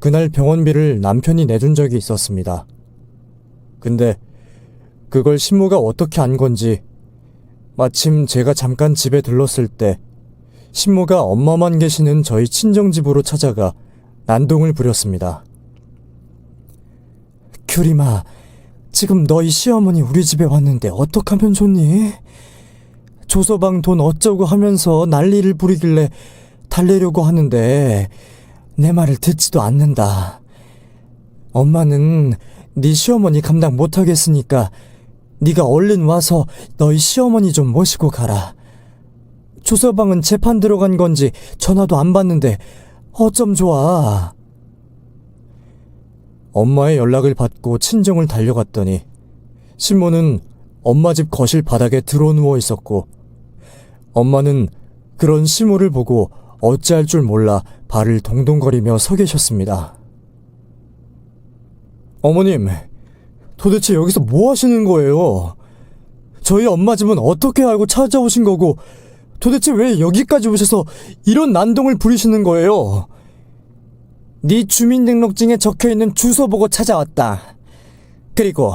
그날 병원비를 남편이 내준 적이 있었습니다. 근데 그걸 신모가 어떻게 안 건지 마침 제가 잠깐 집에 들렀을 때 신모가 엄마만 계시는 저희 친정집으로 찾아가 난동을 부렸습니다. 규림아, 지금 너희 시어머니 우리 집에 왔는데 어떡하면 좋니? 조서방 돈 어쩌고 하면서 난리를 부리길래 달래려고 하는데 내 말을 듣지도 않는다. 엄마는 네 시어머니 감당 못하겠으니까 네가 얼른 와서 너희 시어머니 좀 모시고 가라. 조서방은 재판 들어간 건지 전화도 안 받는데 어쩜 좋아. 엄마의 연락을 받고 친정을 달려갔더니 신모는 엄마 집 거실 바닥에 드러누워 있었고 엄마는 그런 신모를 보고 어찌할 줄 몰라 발을 동동거리며 서 계셨습니다. 어머님, 도대체 여기서 뭐 하시는 거예요? 저희 엄마 집은 어떻게 알고 찾아오신 거고 도대체 왜 여기까지 오셔서 이런 난동을 부리시는 거예요? 네 주민등록증에 적혀있는 주소 보고 찾아왔다. 그리고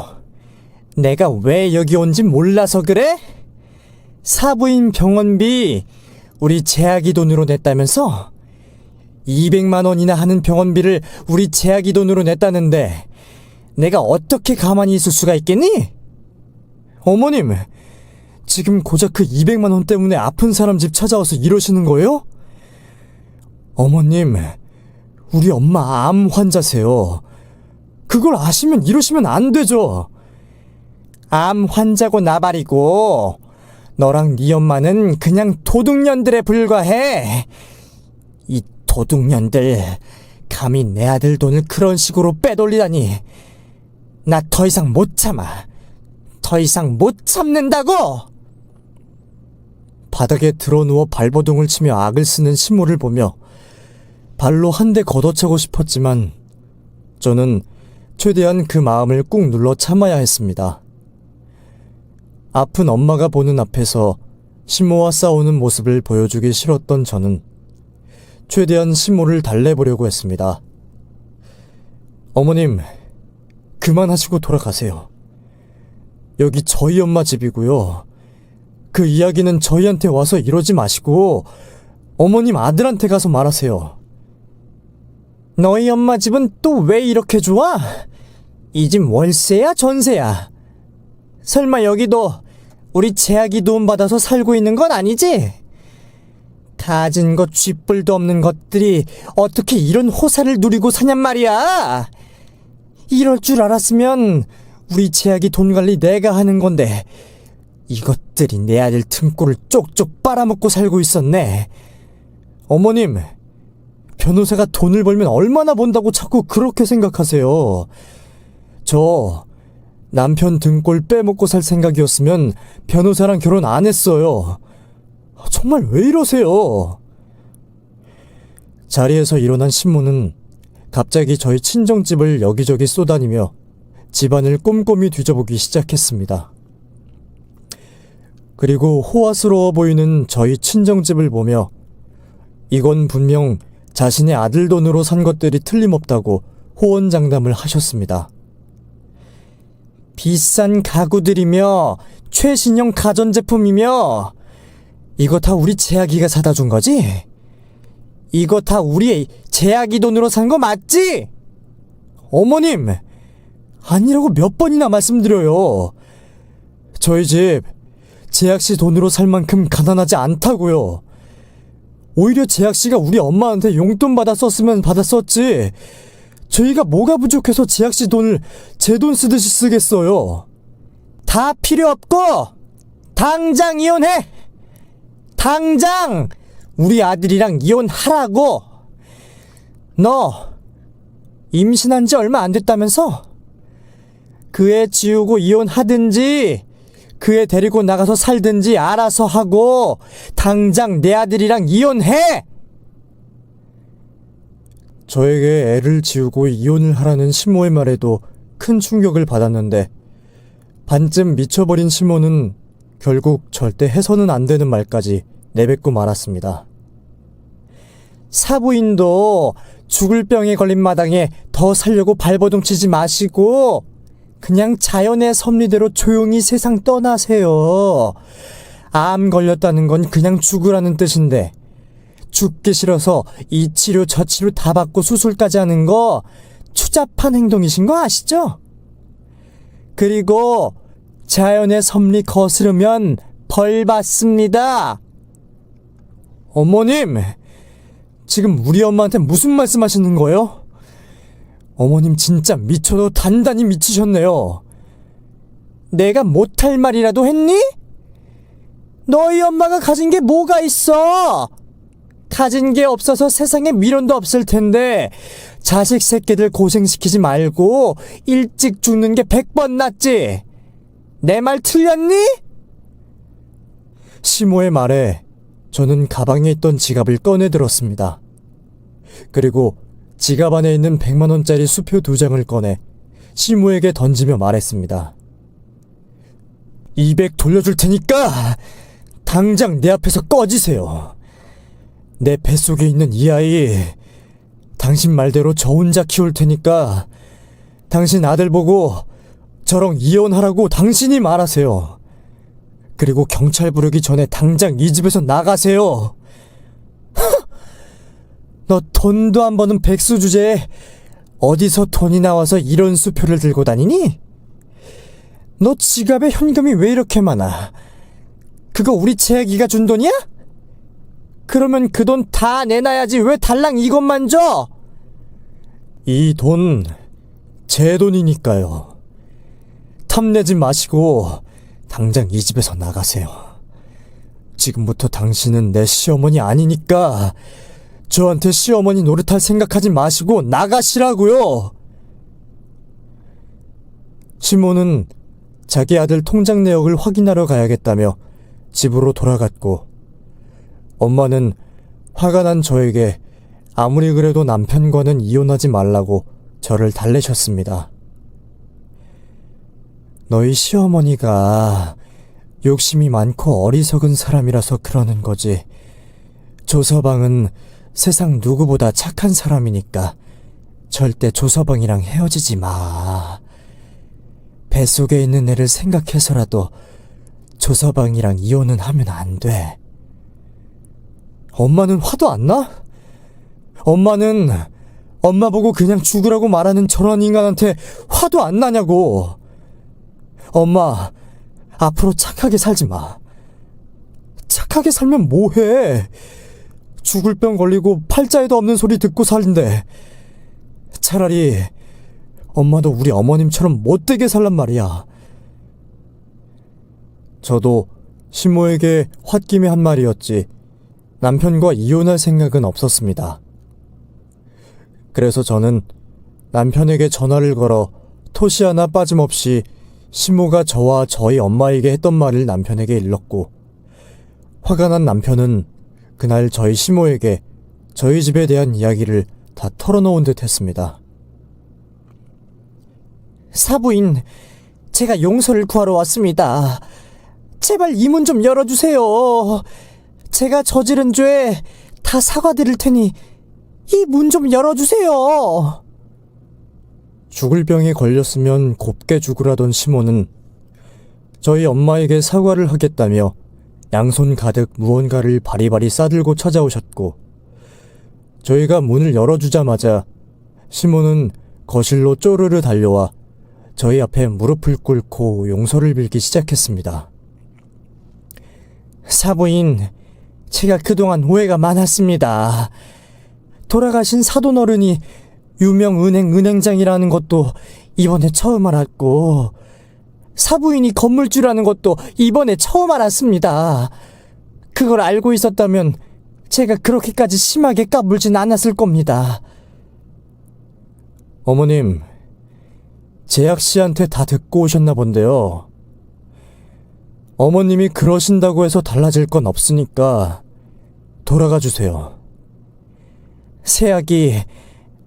내가 왜 여기 온지 몰라서 그래? 사부인 병원비 우리 제아기 돈으로 냈다면서? 200만 원이나 하는 병원비를 우리 제아기 돈으로 냈다는데 내가 어떻게 가만히 있을 수가 있겠니? 어머님, 지금 고작 그 200만 원 때문에 아픈 사람 집 찾아와서 이러시는 거예요? 어머님, 우리 엄마 암 환자세요. 그걸 아시면 이러시면 안 되죠. 암 환자고 나발이고 너랑 네 엄마는 그냥 도둑년들에 불과해. 이 도둑년들, 감히 내 아들 돈을 그런 식으로 빼돌리다니. 나 더 이상 못 참아. 더 이상 못 참는다고! 바닥에 드러누워 발버둥을 치며 악을 쓰는 신모를 보며 발로 한 대 걷어차고 싶었지만 저는 최대한 그 마음을 꾹 눌러 참아야 했습니다. 아픈 엄마가 보는 앞에서 신모와 싸우는 모습을 보여주기 싫었던 저는 최대한 신모를 달래보려고 했습니다. 어머님, 그만하시고 돌아가세요. 여기 저희 엄마 집이고요. 그 이야기는 저희한테 와서 이러지 마시고 어머님 아들한테 가서 말하세요. 너희 엄마 집은 또 왜 이렇게 좋아? 이 집 월세야 전세야? 설마 여기도 우리 제아기 돈 받아서 살고 있는 건 아니지? 가진 것 쥐뿔도 없는 것들이 어떻게 이런 호사를 누리고 사냔 말이야. 이럴 줄 알았으면 우리 제아기 돈 관리 내가 하는 건데 이것들이 내 아들 등골을 쪽쪽 빨아먹고 살고 있었네. 어머님, 변호사가 돈을 벌면 얼마나 번다고 자꾸 그렇게 생각하세요. 저 남편 등골 빼먹고 살 생각이었으면 변호사랑 결혼 안 했어요. 정말 왜 이러세요? 자리에서 일어난 신모는 갑자기 저희 친정집을 여기저기 쏘다니며 집안을 꼼꼼히 뒤져보기 시작했습니다. 그리고 호화스러워 보이는 저희 친정집을 보며 이건 분명 자신의 아들 돈으로 산 것들이 틀림없다고 호언장담을 하셨습니다. 비싼 가구들이며 최신형 가전제품이며 이거 다 우리 제아기가 사다 준 거지? 이거 다 우리 제아기 돈으로 산 거 맞지? 어머님, 아니라고 몇 번이나 말씀드려요. 저희 집 제약씨 돈으로 살 만큼 가난하지 않다고요. 오히려 제약씨가 우리 엄마한테 용돈 받아 썼으면 받아 썼지 저희가 뭐가 부족해서 제약씨 돈을 제 돈 쓰듯이 쓰겠어요. 다 필요 없고 당장 이혼해. 당장 우리 아들이랑 이혼하라고. 너 임신한 지 얼마 안 됐다면서? 그 애 지우고 이혼하든지 그 애 데리고 나가서 살든지 알아서 하고 당장 내 아들이랑 이혼해! 저에게 애를 지우고 이혼을 하라는 신모의 말에도 큰 충격을 받았는데 반쯤 미쳐버린 신모는 결국 절대 해서는 안 되는 말까지 내뱉고 말았습니다. 사부인도 죽을 병에 걸린 마당에 더 살려고 발버둥 치지 마시고 그냥 자연의 섭리대로 조용히 세상 떠나세요. 암 걸렸다는 건 그냥 죽으라는 뜻인데 죽기 싫어서 이 치료 저 치료 다 받고 수술까지 하는 거 추잡한 행동이신 거 아시죠? 그리고 자연의 섭리 거스르면 벌 받습니다. 어머님, 지금 우리 엄마한테 무슨 말씀하시는 거예요? 어머님 진짜 미쳐도 단단히 미치셨네요. 내가 못할 말이라도 했니? 너희 엄마가 가진 게 뭐가 있어? 가진 게 없어서 세상에 미련도 없을 텐데 자식 새끼들 고생시키지 말고 일찍 죽는 게 100번 낫지. 내 말 틀렸니? 시모의 말에 저는 가방에 있던 지갑을 꺼내 들었습니다. 그리고 지갑 안에 있는 100만 원짜리 수표 2장을 꺼내 시모에게 던지며 말했습니다. 200 돌려줄 테니까 당장 내 앞에서 꺼지세요. 내 뱃속에 있는 이 아이 당신 말대로 저 혼자 키울 테니까 당신 아들 보고 저랑 이혼하라고 당신이 말하세요. 그리고 경찰 부르기 전에 당장 이 집에서 나가세요. 너 돈도 안 버는 백수 주제에 어디서 돈이 나와서 이런 수표를 들고 다니니? 너 지갑에 현금이 왜 이렇게 많아? 그거 우리 채기가 준 돈이야? 그러면 그 돈 다 내놔야지 왜 달랑 이것만 줘? 이 돈 제 돈이니까요. 탐내지 마시고 당장 이 집에서 나가세요. 지금부터 당신은 내 시어머니 아니니까 저한테 시어머니 노릇할 생각하지 마시고 나가시라고요. 시모는 자기 아들 통장 내역을 확인하러 가야겠다며 집으로 돌아갔고 엄마는 화가 난 저에게 아무리 그래도 남편과는 이혼하지 말라고 저를 달래셨습니다. 너희 시어머니가 욕심이 많고 어리석은 사람이라서 그러는 거지. 조서방은 세상 누구보다 착한 사람이니까 절대 조서방이랑 헤어지지 마. 뱃속에 있는 애를 생각해서라도 조서방이랑 이혼은 하면 안 돼. 엄마는 화도 안 나? 엄마는 엄마 보고 그냥 죽으라고 말하는 저런 인간한테 화도 안 나냐고. 엄마, 앞으로 착하게 살지 마. 착하게 살면 뭐해? 죽을 병 걸리고 팔자에도 없는 소리 듣고 살인데 차라리 엄마도 우리 어머님처럼 못되게 살란 말이야. 저도 시모에게 홧김에 한 말이었지 남편과 이혼할 생각은 없었습니다. 그래서 저는 남편에게 전화를 걸어 토시 하나 빠짐없이 시모가 저와 저희 엄마에게 했던 말을 남편에게 일렀고 화가 난 남편은 그날 저희 시모에게 저희 집에 대한 이야기를 다 털어놓은 듯 했습니다. 사부인, 제가 용서를 구하러 왔습니다. 제발 이 문 좀 열어주세요. 제가 저지른 죄 다 사과드릴 테니 이 문 좀 열어주세요. 죽을 병에 걸렸으면 곱게 죽으라던 시모는 저희 엄마에게 사과를 하겠다며 양손 가득 무언가를 바리바리 싸들고 찾아오셨고 저희가 문을 열어주자마자 시모는 거실로 쪼르르 달려와 저희 앞에 무릎을 꿇고 용서를 빌기 시작했습니다. 사부인, 제가 그동안 오해가 많았습니다. 돌아가신 사돈 어른이 유명 은행장이라는 것도 이번에 처음 알았고 사부인이 건물주라는 것도 이번에 처음 알았습니다. 그걸 알고 있었다면 제가 그렇게까지 심하게 까불진 않았을 겁니다. 어머님, 재학씨한테 다 듣고 오셨나 본데요. 어머님이 그러신다고 해서 달라질 건 없으니까 돌아가 주세요. 새학이,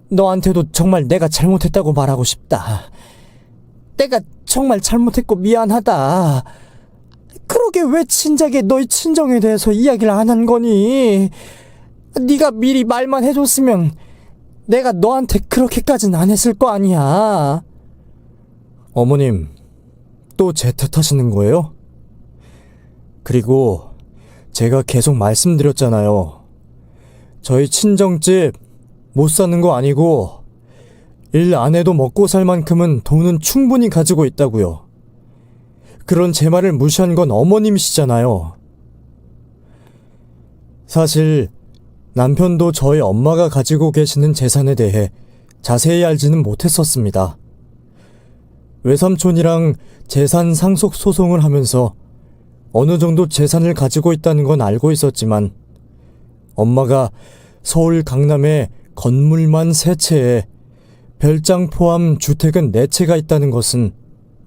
너한테도 정말 내가 잘못했다고 말하고 싶다. 내가 정말 잘못했고 미안하다. 그러게 왜 진작에 너희 친정에 대해서 이야기를 안 한 거니? 네가 미리 말만 해줬으면 내가 너한테 그렇게까지는 안 했을 거 아니야. 어머님, 또 제 탓하시는 거예요? 그리고 제가 계속 말씀드렸잖아요. 저희 친정집 못 사는 거 아니고 일 안 해도 먹고 살 만큼은 돈은 충분히 가지고 있다고요. 그런 제 말을 무시한 건 어머님이시잖아요. 사실 남편도 저희 엄마가 가지고 계시는 재산에 대해 자세히 알지는 못했었습니다. 외삼촌이랑 재산 상속 소송을 하면서 어느 정도 재산을 가지고 있다는 건 알고 있었지만 엄마가 서울 강남에 건물만 3채에 별장 포함 주택은 4채가 있다는 것은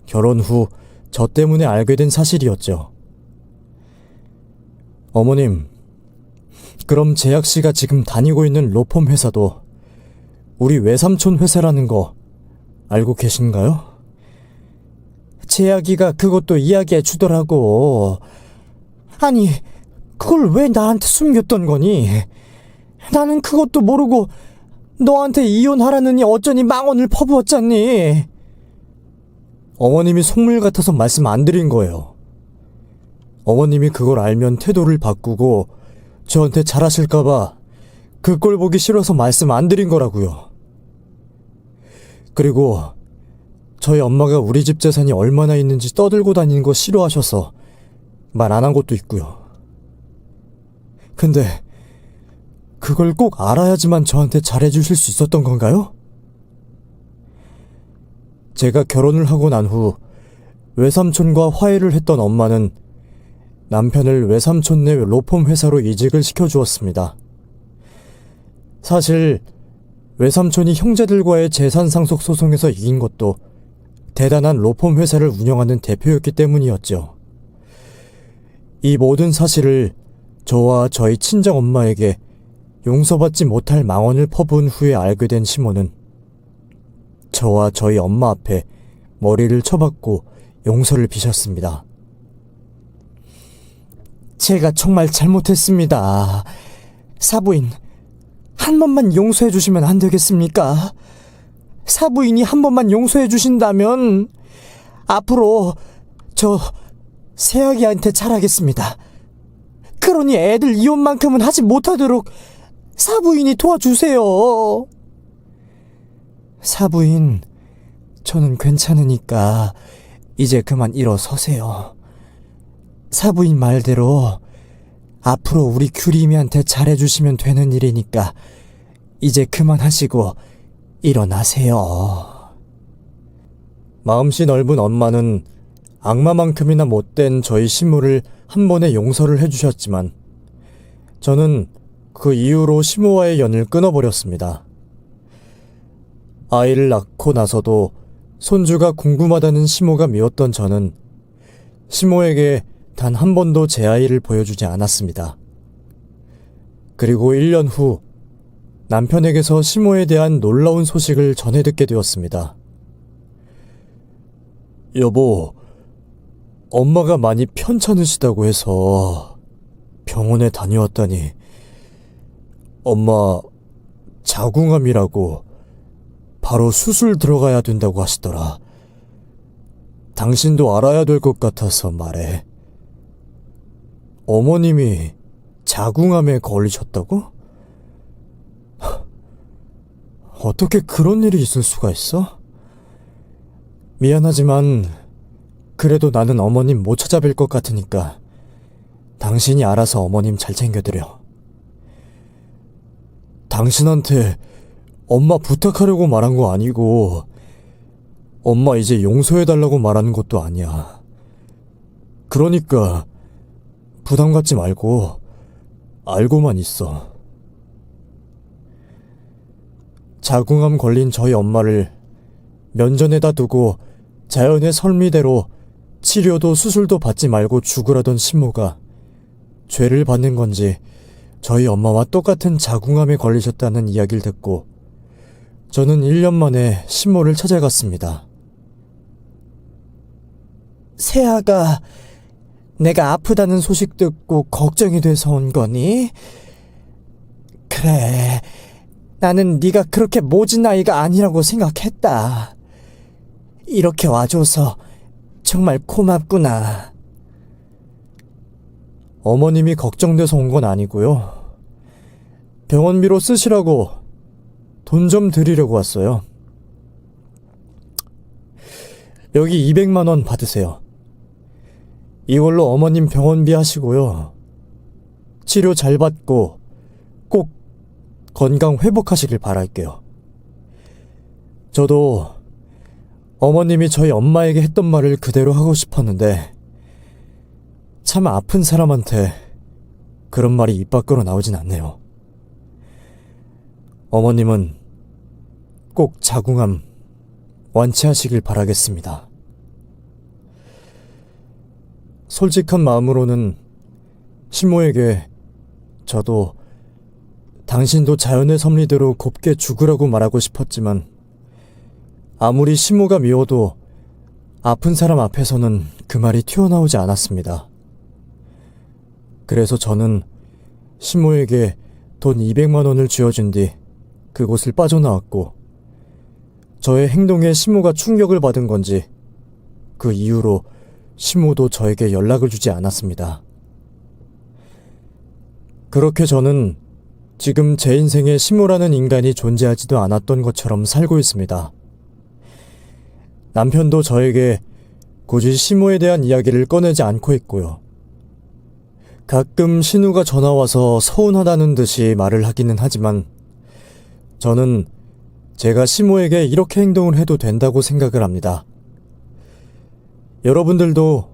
결혼 후 저 때문에 알게 된 사실이었죠. 어머님, 그럼 재학씨가 지금 다니고 있는 로펌 회사도 우리 외삼촌 회사라는 거 알고 계신가요? 재학이가 그것도 이야기해 주더라고. 아니, 그걸 왜 나한테 숨겼던 거니? 나는 그것도 모르고 너한테 이혼하라느니 어쩌니 망언을 퍼부었잖니. 어머님이 속물 같아서 말씀 안 드린 거예요. 어머님이 그걸 알면 태도를 바꾸고 저한테 잘하실까봐 그 꼴 보기 싫어서 말씀 안 드린 거라고요. 그리고 저희 엄마가 우리 집 재산이 얼마나 있는지 떠들고 다니는 거 싫어하셔서 말 안 한 것도 있고요. 근데 그걸 꼭 알아야지만 저한테 잘해주실 수 있었던 건가요? 제가 결혼을 하고 난 후 외삼촌과 화해를 했던 엄마는 남편을 외삼촌네 로펌 회사로 이직을 시켜주었습니다. 사실 외삼촌이 형제들과의 재산 상속 소송에서 이긴 것도 대단한 로펌 회사를 운영하는 대표였기 때문이었죠. 이 모든 사실을 저와 저희 친정엄마에게 용서받지 못할 망언을 퍼부은 후에 알게 된 시모는 저와 저희 엄마 앞에 머리를 쳐박고 용서를 비셨습니다. 제가 정말 잘못했습니다. 사부인, 한 번만 용서해 주시면 안 되겠습니까? 사부인이 한 번만 용서해 주신다면 앞으로 저 새아기한테 잘하겠습니다. 그러니 애들 이혼만큼은 하지 못하도록 사부인이 도와주세요. 사부인, 저는 괜찮으니까 이제 그만 일어서세요. 사부인 말대로 앞으로 우리 규림이한테 잘해주시면 되는 일이니까 이제 그만하시고 일어나세요. 마음씨 넓은 엄마는 악마만큼이나 못된 저희 시모를 한 번에 용서를 해주셨지만 저는 그 이후로 시모와의 연을 끊어버렸습니다. 아이를 낳고 나서도 손주가 궁금하다는 시모가 미웠던 저는 시모에게 단 한 번도 제 아이를 보여주지 않았습니다. 그리고 1년 후 남편에게서 시모에 대한 놀라운 소식을 전해 듣게 되었습니다. 여보, 엄마가 많이 편찮으시다고 해서 병원에 다녀왔다니 엄마 자궁암이라고 바로 수술 들어가야 된다고 하시더라. 당신도 알아야 될 것 같아서 말해. 어머님이 자궁암에 걸리셨다고? 어떻게 그런 일이 있을 수가 있어? 미안하지만 그래도 나는 어머님 못 찾아뵐 것 같으니까 당신이 알아서 어머님 잘 챙겨드려. 당신한테 엄마 부탁하려고 말한 거 아니고 엄마 이제 용서해달라고 말하는 것도 아니야. 그러니까 부담 갖지 말고 알고만 있어. 자궁암 걸린 저희 엄마를 면전에다 두고 자연의 설미대로 치료도 수술도 받지 말고 죽으라던 시모가 죄를 받는 건지 저희 엄마와 똑같은 자궁암에 걸리셨다는 이야기를 듣고 저는 1년 만에 시모를 찾아갔습니다. 세아가 내가 아프다는 소식 듣고 걱정이 돼서 온 거니? 그래, 나는 네가 그렇게 모진 아이가 아니라고 생각했다. 이렇게 와줘서 정말 고맙구나. 어머님이 걱정돼서 온 건 아니고요. 병원비로 쓰시라고 돈 좀 드리려고 왔어요. 여기 200만 원 받으세요. 이걸로 어머님 병원비 하시고요. 치료 잘 받고 꼭 건강 회복하시길 바랄게요. 저도 어머님이 저희 엄마에게 했던 말을 그대로 하고 싶었는데 참 아픈 사람한테 그런 말이 입 밖으로 나오진 않네요. 어머님은 꼭 자궁암 완치하시길 바라겠습니다. 솔직한 마음으로는 시모에게 저도 당신도 자연의 섭리대로 곱게 죽으라고 말하고 싶었지만 아무리 시모가 미워도 아픈 사람 앞에서는 그 말이 튀어나오지 않았습니다. 그래서 저는 시모에게 돈 200만 원을 쥐어준 뒤 그곳을 빠져나왔고 저의 행동에 시모가 충격을 받은 건지 그 이후로 시모도 저에게 연락을 주지 않았습니다. 그렇게 저는 지금 제 인생에 시모라는 인간이 존재하지도 않았던 것처럼 살고 있습니다. 남편도 저에게 굳이 시모에 대한 이야기를 꺼내지 않고 있고요. 가끔 신우가 전화와서 서운하다는 듯이 말을 하기는 하지만 저는 제가 시모에게 이렇게 행동을 해도 된다고 생각을 합니다. 여러분들도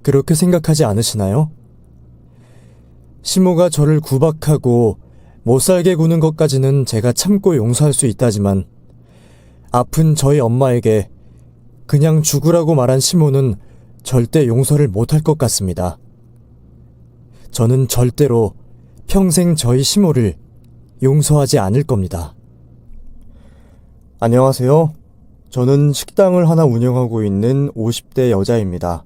그렇게 생각하지 않으시나요? 시모가 저를 구박하고 못살게 구는 것까지는 제가 참고 용서할 수 있다지만 아픈 저희 엄마에게 그냥 죽으라고 말한 시모는 절대 용서를 못할 것 같습니다. 저는 절대로 평생 저희 시모를 용서하지 않을 겁니다. 안녕하세요. 저는 식당을 하나 운영하고 있는 50대 여자입니다.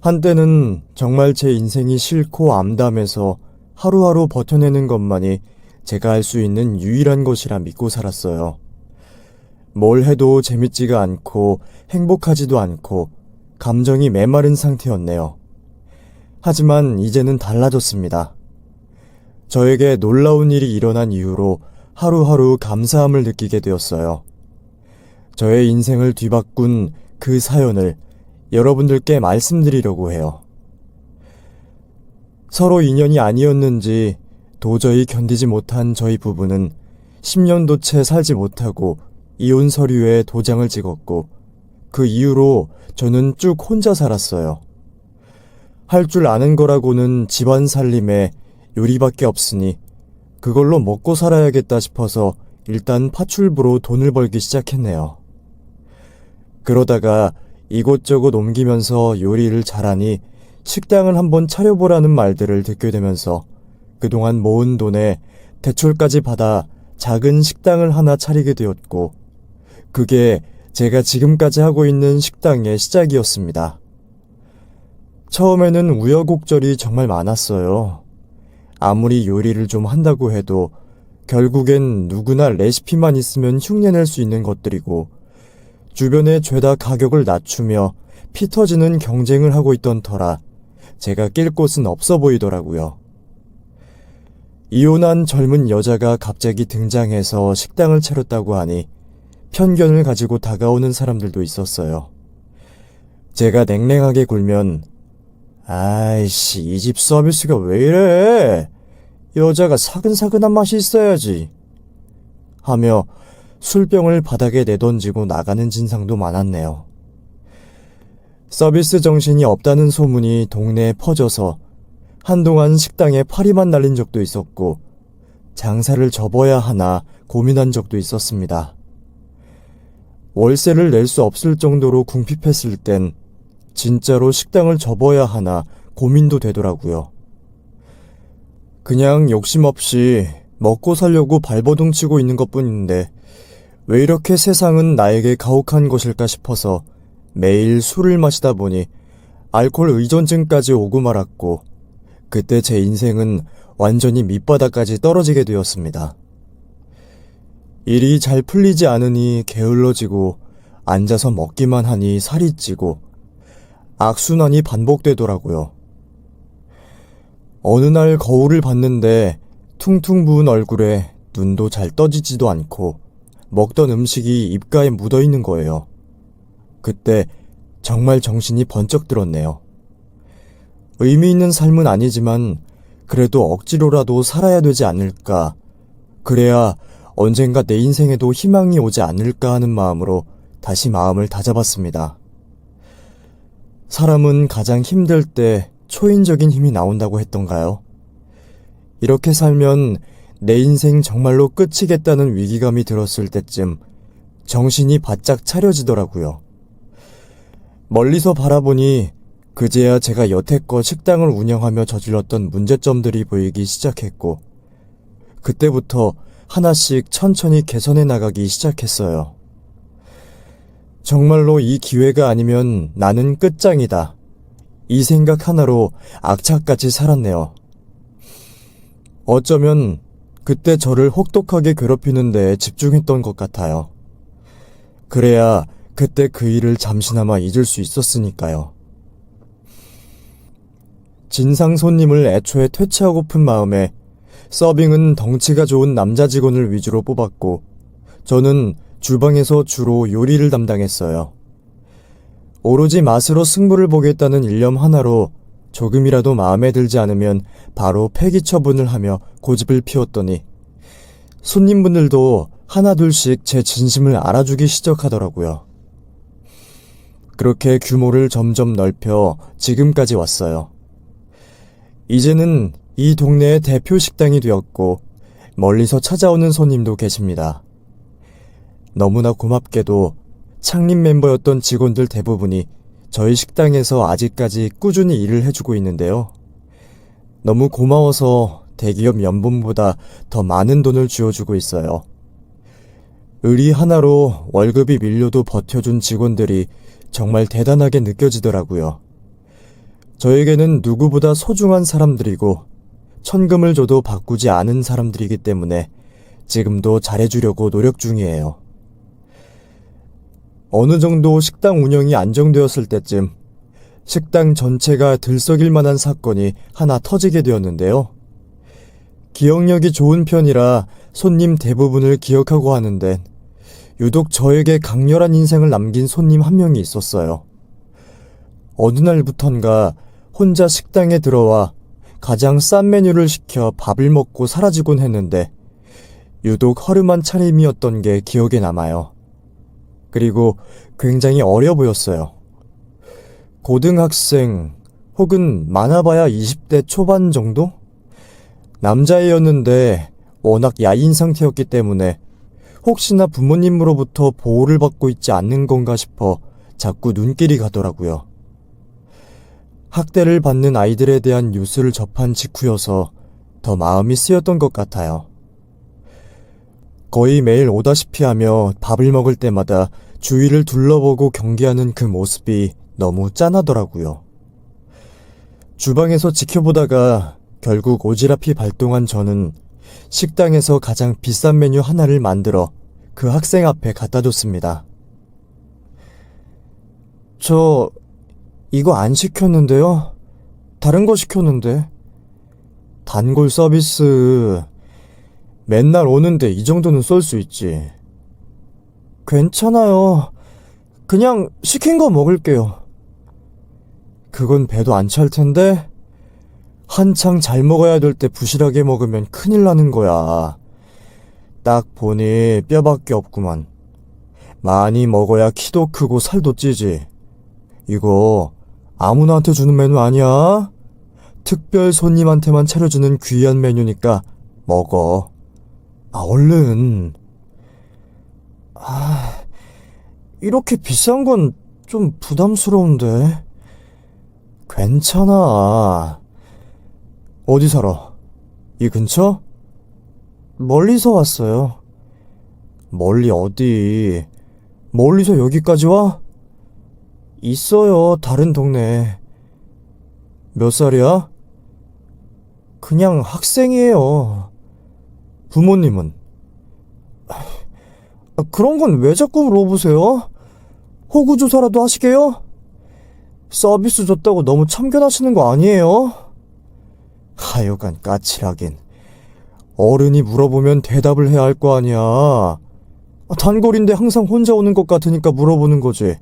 한때는 정말 제 인생이 싫고 암담해서 하루하루 버텨내는 것만이 제가 할 수 있는 유일한 것이라 믿고 살았어요. 뭘 해도 재밌지가 않고 행복하지도 않고 감정이 메마른 상태였네요. 하지만 이제는 달라졌습니다. 저에게 놀라운 일이 일어난 이후로 하루하루 감사함을 느끼게 되었어요. 저의 인생을 뒤바꾼 그 사연을 여러분들께 말씀드리려고 해요. 서로 인연이 아니었는지 도저히 견디지 못한 저희 부부는 10년도 채 살지 못하고 이혼 서류에 도장을 찍었고 그 이후로 저는 쭉 혼자 살았어요. 할 줄 아는 거라고는 집안 살림에 요리밖에 없으니 그걸로 먹고 살아야겠다 싶어서 일단 파출부로 돈을 벌기 시작했네요. 그러다가 이곳저곳 옮기면서 요리를 잘하니 식당을 한번 차려보라는 말들을 듣게 되면서 그동안 모은 돈에 대출까지 받아 작은 식당을 하나 차리게 되었고 그게 제가 지금까지 하고 있는 식당의 시작이었습니다. 처음에는 우여곡절이 정말 많았어요. 아무리 요리를 좀 한다고 해도 결국엔 누구나 레시피만 있으면 흉내낼 수 있는 것들이고 주변에 죄다 가격을 낮추며 피 터지는 경쟁을 하고 있던 터라 제가 낄 곳은 없어 보이더라고요. 이혼한 젊은 여자가 갑자기 등장해서 식당을 차렸다고 하니 편견을 가지고 다가오는 사람들도 있었어요. 제가 냉랭하게 굴면 아이씨, 이 집 서비스가 왜 이래? 여자가 사근사근한 맛이 있어야지. 하며 술병을 바닥에 내던지고 나가는 진상도 많았네요. 서비스 정신이 없다는 소문이 동네에 퍼져서 한동안 식당에 파리만 날린 적도 있었고 장사를 접어야 하나 고민한 적도 있었습니다. 월세를 낼 수 없을 정도로 궁핍했을 땐 진짜로 식당을 접어야 하나 고민도 되더라고요. 그냥 욕심 없이 먹고 살려고 발버둥 치고 있는 것뿐인데 왜 이렇게 세상은 나에게 가혹한 것일까 싶어서 매일 술을 마시다 보니 알코올 의존증까지 오고 말았고 그때 제 인생은 완전히 밑바닥까지 떨어지게 되었습니다. 일이 잘 풀리지 않으니 게을러지고 앉아서 먹기만 하니 살이 찌고 악순환이 반복되더라고요. 어느 날 거울을 봤는데 퉁퉁 부은 얼굴에 눈도 잘 떠지지도 않고 먹던 음식이 입가에 묻어 있는 거예요. 그때 정말 정신이 번쩍 들었네요. 의미 있는 삶은 아니지만 그래도 억지로라도 살아야 되지 않을까. 그래야 언젠가 내 인생에도 희망이 오지 않을까 하는 마음으로 다시 마음을 다잡았습니다. 사람은 가장 힘들 때 초인적인 힘이 나온다고 했던가요? 이렇게 살면 내 인생 정말로 끝이겠다는 위기감이 들었을 때쯤 정신이 바짝 차려지더라고요. 멀리서 바라보니 그제야 제가 여태껏 식당을 운영하며 저질렀던 문제점들이 보이기 시작했고, 그때부터 하나씩 천천히 개선해 나가기 시작했어요. 정말로 이 기회가 아니면 나는 끝장이다. 이 생각 하나로 악착같이 살았네요. 어쩌면 그때 저를 혹독하게 괴롭히는 데에 집중했던 것 같아요. 그래야 그때 그 일을 잠시나마 잊을 수 있었으니까요. 진상 손님을 애초에 퇴치하고픈 마음에 서빙은 덩치가 좋은 남자 직원을 위주로 뽑았고, 저는 주방에서 주로 요리를 담당했어요. 오로지 맛으로 승부를 보겠다는 일념 하나로 조금이라도 마음에 들지 않으면 바로 폐기 처분을 하며 고집을 피웠더니 손님분들도 하나둘씩 제 진심을 알아주기 시작하더라고요. 그렇게 규모를 점점 넓혀 지금까지 왔어요. 이제는 이 동네의 대표 식당이 되었고 멀리서 찾아오는 손님도 계십니다. 너무나 고맙게도 창립 멤버였던 직원들 대부분이 저희 식당에서 아직까지 꾸준히 일을 해주고 있는데요. 너무 고마워서 대기업 연봉보다 더 많은 돈을 쥐어주고 있어요. 의리 하나로 월급이 밀려도 버텨준 직원들이 정말 대단하게 느껴지더라고요. 저에게는 누구보다 소중한 사람들이고 천금을 줘도 바꾸지 않은 사람들이기 때문에 지금도 잘해주려고 노력 중이에요. 어느 정도 식당 운영이 안정되었을 때쯤 식당 전체가 들썩일 만한 사건이 하나 터지게 되었는데요. 기억력이 좋은 편이라 손님 대부분을 기억하고 하는데 유독 저에게 강렬한 인상을 남긴 손님 한 명이 있었어요. 어느 날부턴가 혼자 식당에 들어와 가장 싼 메뉴를 시켜 밥을 먹고 사라지곤 했는데 유독 허름한 차림이었던 게 기억에 남아요. 그리고 굉장히 어려 보였어요. 고등학생 혹은 많아봐야 20대 초반 정도? 남자애였는데 워낙 야인 상태였기 때문에 혹시나 부모님으로부터 보호를 받고 있지 않는 건가 싶어 자꾸 눈길이 가더라고요. 학대를 받는 아이들에 대한 뉴스를 접한 직후여서 더 마음이 쓰였던 것 같아요. 거의 매일 오다시피 하며 밥을 먹을 때마다 주위를 둘러보고 경계하는 그 모습이 너무 짠하더라고요. 주방에서 지켜보다가 결국 오지랖이 발동한 저는 식당에서 가장 비싼 메뉴 하나를 만들어 그 학생 앞에 갖다 줬습니다. 저 이거 안 시켰는데요? 다른 거 시켰는데. 단골 서비스. 맨날 오는데 이 정도는 쏠 수 있지. 괜찮아요. 그냥 시킨 거 먹을게요. 그건 배도 안 찰 텐데? 한창 잘 먹어야 될 때 부실하게 먹으면 큰일 나는 거야. 딱 보니 뼈밖에 없구만. 많이 먹어야 키도 크고 살도 찌지. 이거 아무나한테 주는 메뉴 아니야? 특별 손님한테만 차려주는 귀한 메뉴니까 먹어. 얼른. 이렇게 비싼 건 좀 부담스러운데. 괜찮아. 어디 살아? 이 근처? 멀리서 왔어요. 멀리 어디? 멀리서 여기까지 와? 있어요, 다른 동네. 몇 살이야? 그냥 학생이에요. 부모님은? 그런 건 왜 자꾸 물어보세요? 호구조사라도 하시게요? 서비스 줬다고 너무 참견하시는 거 아니에요? 하여간 까칠하긴. 어른이 물어보면 대답을 해야 할 거 아니야. 단골인데 항상 혼자 오는 것 같으니까 물어보는 거지.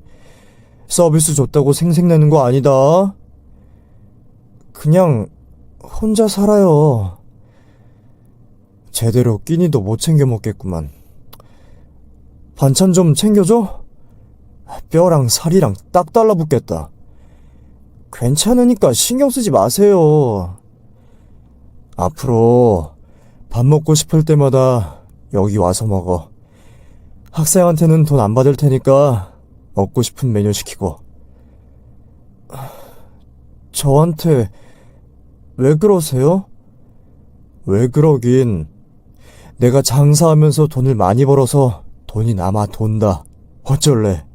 서비스 줬다고 생색내는 거 아니다. 그냥 혼자 살아요. 제대로 끼니도 못 챙겨 먹겠구만. 반찬 좀 챙겨줘? 뼈랑 살이랑 딱 달라붙겠다. 괜찮으니까 신경 쓰지 마세요. 앞으로 밥 먹고 싶을 때마다 여기 와서 먹어. 학생한테는 돈 안 받을 테니까 먹고 싶은 메뉴 시키고. 저한테 왜 그러세요? 왜 그러긴. 내가 장사하면서 돈을 많이 벌어서 돈이 남아 돈다. 어쩔래?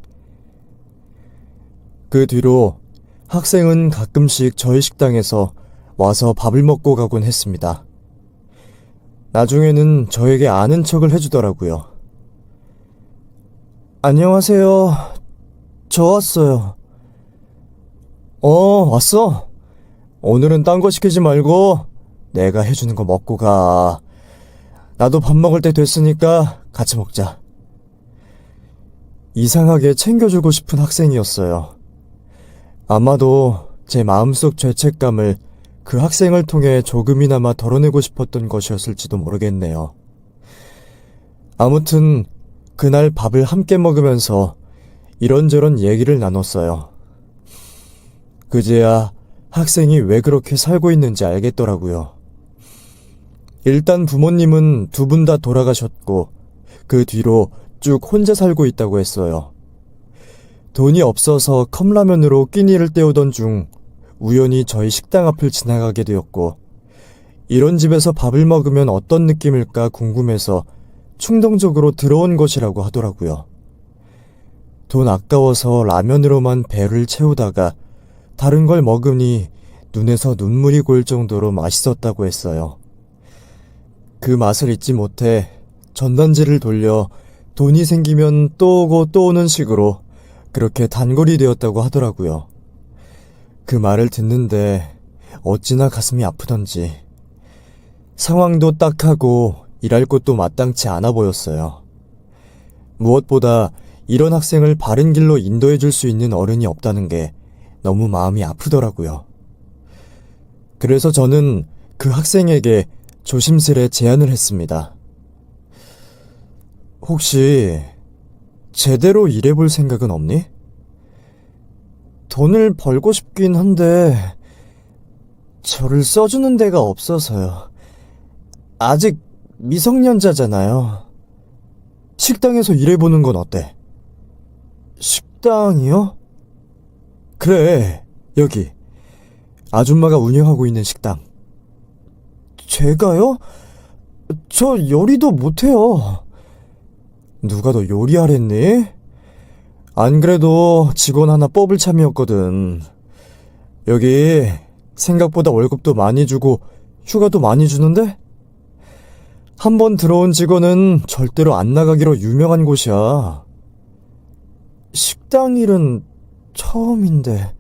그 뒤로 학생은 가끔씩 저희 식당에서 와서 밥을 먹고 가곤 했습니다. 나중에는 저에게 아는 척을 해주더라고요. 안녕하세요. 저 왔어요. 왔어? 오늘은 딴 거 시키지 말고 내가 해주는 거 먹고 가. 나도 밥 먹을 때 됐으니까 같이 먹자. 이상하게 챙겨주고 싶은 학생이었어요. 아마도 제 마음속 죄책감을 그 학생을 통해 조금이나마 덜어내고 싶었던 것이었을지도 모르겠네요. 아무튼 그날 밥을 함께 먹으면서 이런저런 얘기를 나눴어요. 그제야 학생이 왜 그렇게 살고 있는지 알겠더라고요. 일단 부모님은 두 분 다 돌아가셨고 그 뒤로 쭉 혼자 살고 있다고 했어요. 돈이 없어서 컵라면으로 끼니를 때우던 중 우연히 저희 식당 앞을 지나가게 되었고, 이런 집에서 밥을 먹으면 어떤 느낌일까 궁금해서 충동적으로 들어온 것이라고 하더라고요. 돈 아까워서 라면으로만 배를 채우다가 다른 걸 먹으니 눈에서 눈물이 고일 정도로 맛있었다고 했어요. 그 맛을 잊지 못해 전단지를 돌려 돈이 생기면 또 오고 또 오는 식으로 그렇게 단골이 되었다고 하더라고요. 그 말을 듣는데 어찌나 가슴이 아프던지. 상황도 딱하고 일할 곳도 마땅치 않아 보였어요. 무엇보다 이런 학생을 바른 길로 인도해 줄 수 있는 어른이 없다는 게 너무 마음이 아프더라고요. 그래서 저는 그 학생에게 조심스레 제안을 했습니다. 혹시 제대로 일해볼 생각은 없니? 돈을 벌고 싶긴 한데 저를 써주는 데가 없어서요. 아직 미성년자잖아요. 식당에서 일해보는 건 어때? 식당이요? 그래, 여기 아줌마가 운영하고 있는 식당. 제가요? 저 요리도 못해요. 누가 너 요리하랬니? 안 그래도 직원 하나 뽑을 참이었거든. 여기 생각보다 월급도 많이 주고 휴가도 많이 주는데? 한번 들어온 직원은 절대로 안 나가기로 유명한 곳이야. 식당 일은 처음인데.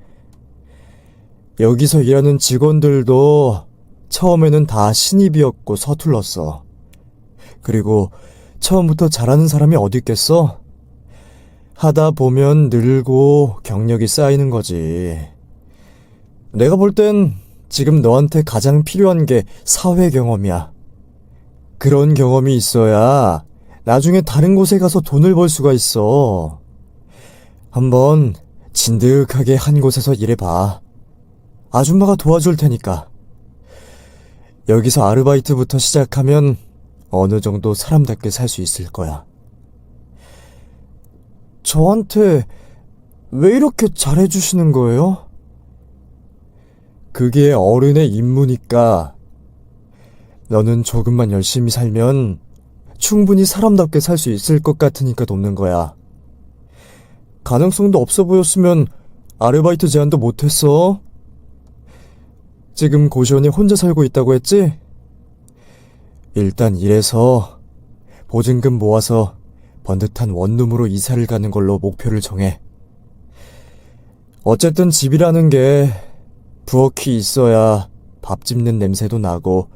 여기서 일하는 직원들도 처음에는 다 신입이었고 서툴렀어. 그리고 처음부터 잘하는 사람이 어디 있겠어? 하다 보면 늘고 경력이 쌓이는 거지. 내가 볼 땐 지금 너한테 가장 필요한 게 사회 경험이야. 그런 경험이 있어야 나중에 다른 곳에 가서 돈을 벌 수가 있어. 한번 진득하게 한 곳에서 일해봐. 아줌마가 도와줄 테니까. 여기서 아르바이트부터 시작하면 어느 정도 사람답게 살 수 있을 거야. 저한테 왜 이렇게 잘해주시는 거예요? 그게 어른의 임무니까. 너는 조금만 열심히 살면 충분히 사람답게 살 수 있을 것 같으니까 돕는 거야. 가능성도 없어 보였으면 아르바이트 제안도 못했어. 지금 고시원에 혼자 살고 있다고 했지? 일단 일해서 보증금 모아서 번듯한 원룸으로 이사를 가는 걸로 목표를 정해. 어쨌든 집이라는 게 부엌이 있어야 밥 집는 냄새도 나고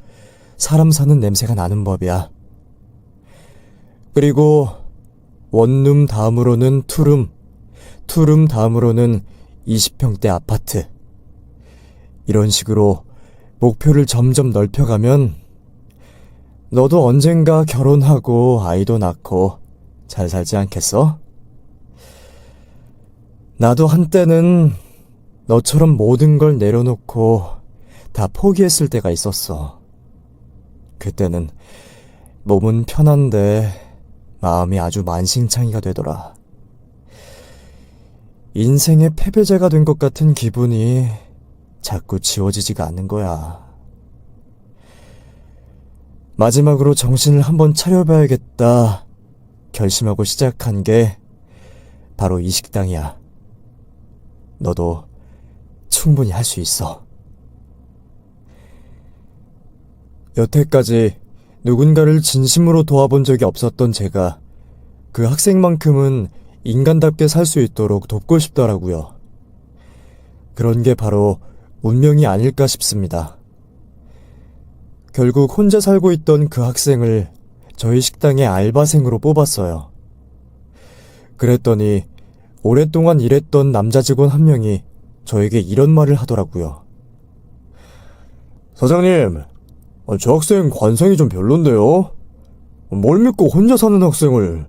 사람 사는 냄새가 나는 법이야. 그리고 원룸 다음으로는 투룸, 투룸 다음으로는 20평대 아파트. 이런 식으로 목표를 점점 넓혀가면 너도 언젠가 결혼하고 아이도 낳고 잘 살지 않겠어? 나도 한때는 너처럼 모든 걸 내려놓고 다 포기했을 때가 있었어. 그때는 몸은 편한데 마음이 아주 만신창이가 되더라. 인생의 패배자가 된 것 같은 기분이 자꾸 지워지지가 않는 거야. 마지막으로 정신을 한번 차려봐야겠다 결심하고 시작한 게 바로 이 식당이야. 너도 충분히 할 수 있어. 여태까지 누군가를 진심으로 도와본 적이 없었던 제가 그 학생만큼은 인간답게 살 수 있도록 돕고 싶더라고요. 그런 게 바로 운명이 아닐까 싶습니다. 결국 혼자 살고 있던 그 학생을 저희 식당의 알바생으로 뽑았어요. 그랬더니 오랫동안 일했던 남자 직원 한 명이 저에게 이런 말을 하더라고요. 사장님, 저 학생 관상이 좀 별론데요? 뭘 믿고 혼자 사는 학생을.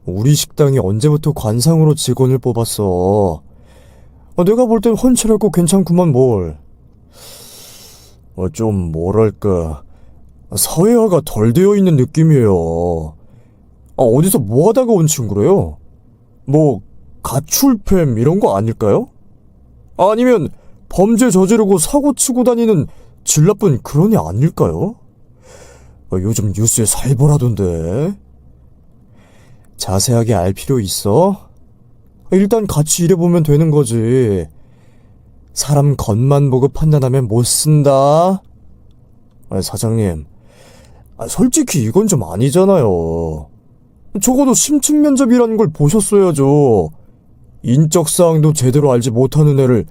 우리 식당이 언제부터 관상으로 직원을 뽑았어. 내가 볼 땐 헌칠하고 괜찮구만 뭘. 좀 뭐랄까 사회화가 덜 되어 있는 느낌이에요. 어디서 뭐 하다가 온 친구래요? 뭐 가출팸 이런 거 아닐까요? 아니면 범죄 저지르고 사고 치고 다니는 질 나쁜 그런 애 아닐까요? 요즘 뉴스에 살벌하던데. 자세하게 알 필요 있어? 일단 같이 일해보면 되는 거지. 사람 겉만 보고 판단하면 못 쓴다. 사장님, 솔직히 이건 좀 아니잖아요. 적어도 심층 면접이라는 걸 보셨어야죠. 인적사항도 제대로 알지 못하는 애를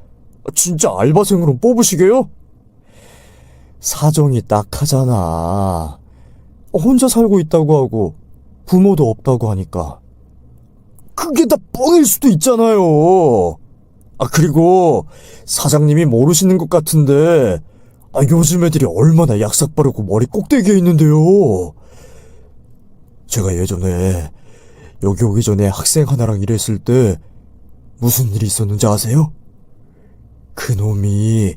진짜 알바생으로 뽑으시게요? 사정이 딱하잖아. 혼자 살고 있다고 하고 부모도 없다고 하니까. 그게 다 뻥일 수도 있잖아요. 그리고 사장님이 모르시는 것 같은데 요즘 애들이 얼마나 약삭 빠르고 머리 꼭대기에 있는데요. 제가 예전에 여기 오기 전에 학생 하나랑 일했을 때 무슨 일이 있었는지 아세요? 그놈이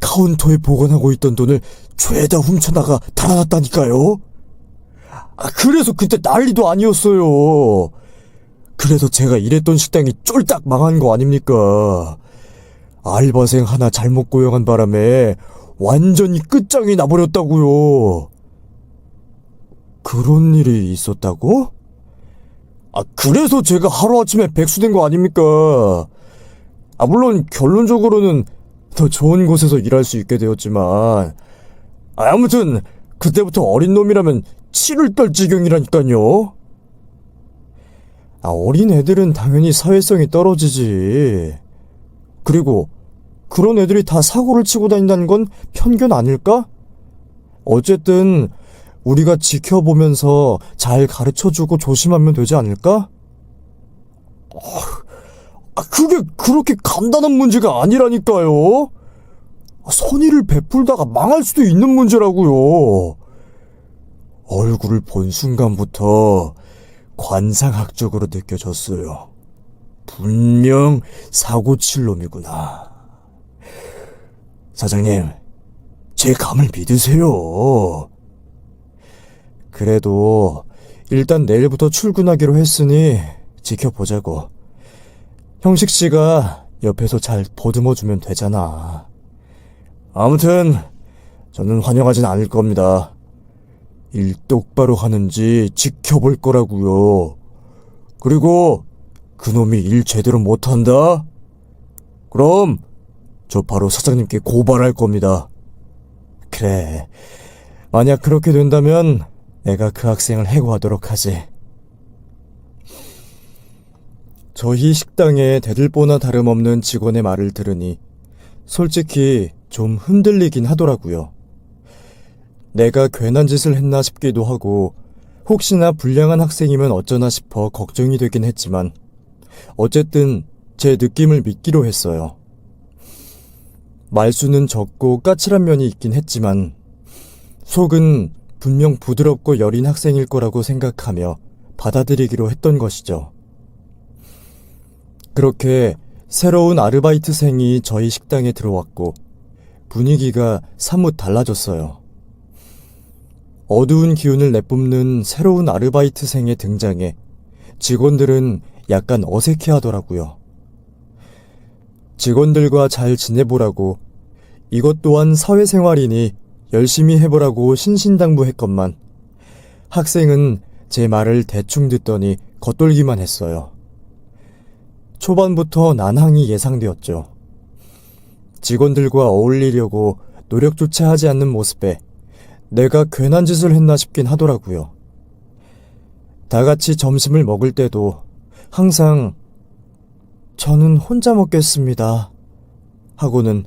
카운터에 보관하고 있던 돈을 죄다 훔쳐나가 달아났다니까요. 그래서 그때 난리도 아니었어요. 그래서 제가 일했던 식당이 쫄딱 망한 거 아닙니까? 알바생 하나 잘못 고용한 바람에 완전히 끝장이 나버렸다고요. 그런 일이 있었다고? 그래서 제가 하루아침에 백수된 거 아닙니까? 물론 결론적으로는 더 좋은 곳에서 일할 수 있게 되었지만 아무튼 그때부터 어린 놈이라면 치를 떨 지경이라니까요. 어린 애들은 당연히 사회성이 떨어지지. 그리고 그런 애들이 다 사고를 치고 다닌다는 건 편견 아닐까? 어쨌든 우리가 지켜보면서 잘 가르쳐주고 조심하면 되지 않을까? 그게 그렇게 간단한 문제가 아니라니까요. 선의를 베풀다가 망할 수도 있는 문제라고요. 얼굴을 본 순간부터 관상학적으로 느껴졌어요. 분명 사고 칠 놈이구나. 사장님, 제 감을 믿으세요. 그래도 일단 내일부터 출근하기로 했으니 지켜보자고. 형식씨가 옆에서 잘 보듬어주면 되잖아. 아무튼 저는 환영하진 않을 겁니다. 일 똑바로 하는지 지켜볼 거라고요. 그리고 그놈이 일 제대로 못한다? 그럼 저 바로 사장님께 고발할 겁니다. 그래, 만약 그렇게 된다면 내가 그 학생을 해고하도록 하지. 저희 식당에 대들보나 다름없는 직원의 말을 들으니 솔직히 좀 흔들리긴 하더라고요. 내가 괜한 짓을 했나 싶기도 하고 혹시나 불량한 학생이면 어쩌나 싶어 걱정이 되긴 했지만 어쨌든 제 느낌을 믿기로 했어요. 말수는 적고 까칠한 면이 있긴 했지만 속은 분명 부드럽고 여린 학생일 거라고 생각하며 받아들이기로 했던 것이죠. 그렇게 새로운 아르바이트생이 저희 식당에 들어왔고 분위기가 사뭇 달라졌어요. 어두운 기운을 내뿜는 새로운 아르바이트생의 등장에 직원들은 약간 어색해 하더라고요. 직원들과 잘 지내보라고 이것 또한 사회생활이니 열심히 해보라고 신신당부했건만 학생은 제 말을 대충 듣더니 겉돌기만 했어요. 초반부터 난항이 예상되었죠. 직원들과 어울리려고 노력조차 하지 않는 모습에 내가 괜한 짓을 했나 싶긴 하더라고요. 다 같이 점심을 먹을 때도 항상 저는 혼자 먹겠습니다 하고는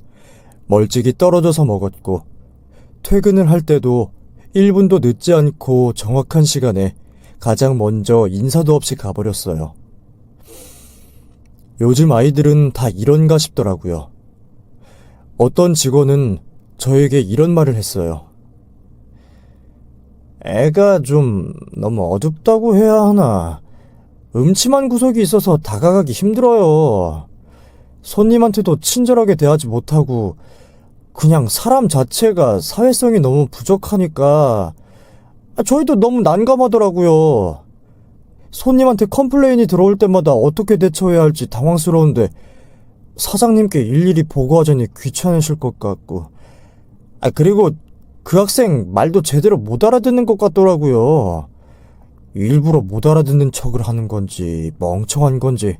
멀찍이 떨어져서 먹었고 퇴근을 할 때도 1분도 늦지 않고 정확한 시간에 가장 먼저 인사도 없이 가버렸어요. 요즘 아이들은 다 이런가 싶더라고요. 어떤 직원은 저에게 이런 말을 했어요. 애가 좀 너무 어둡다고 해야 하나. 음침한 구석이 있어서 다가가기 힘들어요. 손님한테도 친절하게 대하지 못하고 그냥 사람 자체가 사회성이 너무 부족하니까 저희도 너무 난감하더라고요. 손님한테 컴플레인이 들어올 때마다 어떻게 대처해야 할지 당황스러운데 사장님께 일일이 보고하자니 귀찮으실 것 같고 그리고 그 학생 말도 제대로 못 알아듣는 것 같더라고요. 일부러 못 알아듣는 척을 하는 건지 멍청한 건지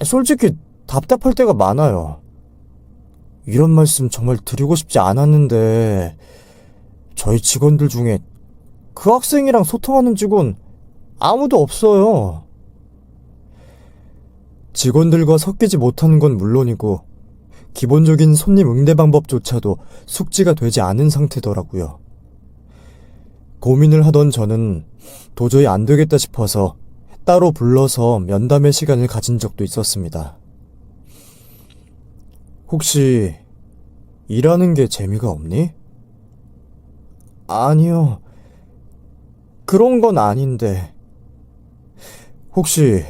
솔직히 답답할 때가 많아요. 이런 말씀 정말 드리고 싶지 않았는데 저희 직원들 중에 그 학생이랑 소통하는 직원 아무도 없어요. 직원들과 섞이지 못하는 건 물론이고 기본적인 손님 응대 방법조차도 숙지가 되지 않은 상태더라고요. 고민을 하던 저는 도저히 안 되겠다 싶어서 따로 불러서 면담의 시간을 가진 적도 있었습니다. 혹시 일하는 게 재미가 없니? 아니요. 그런 건 아닌데. 혹시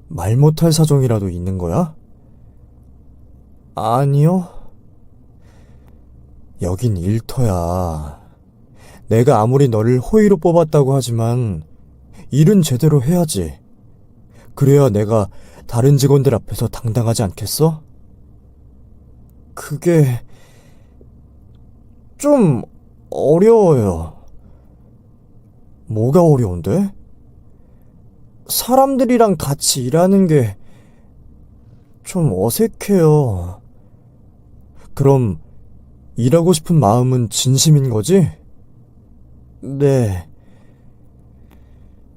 말 못할 사정이라도 있는 거야? 아니요. 여긴 일터야. 내가 아무리 너를 호의로 뽑았다고 하지만 일은 제대로 해야지. 그래야 내가 다른 직원들 앞에서 당당하지 않겠어? 그게 좀 어려워요. 뭐가 어려운데? 사람들이랑 같이 일하는 게 좀 어색해요. 그럼 일하고 싶은 마음은 진심인 거지? 네.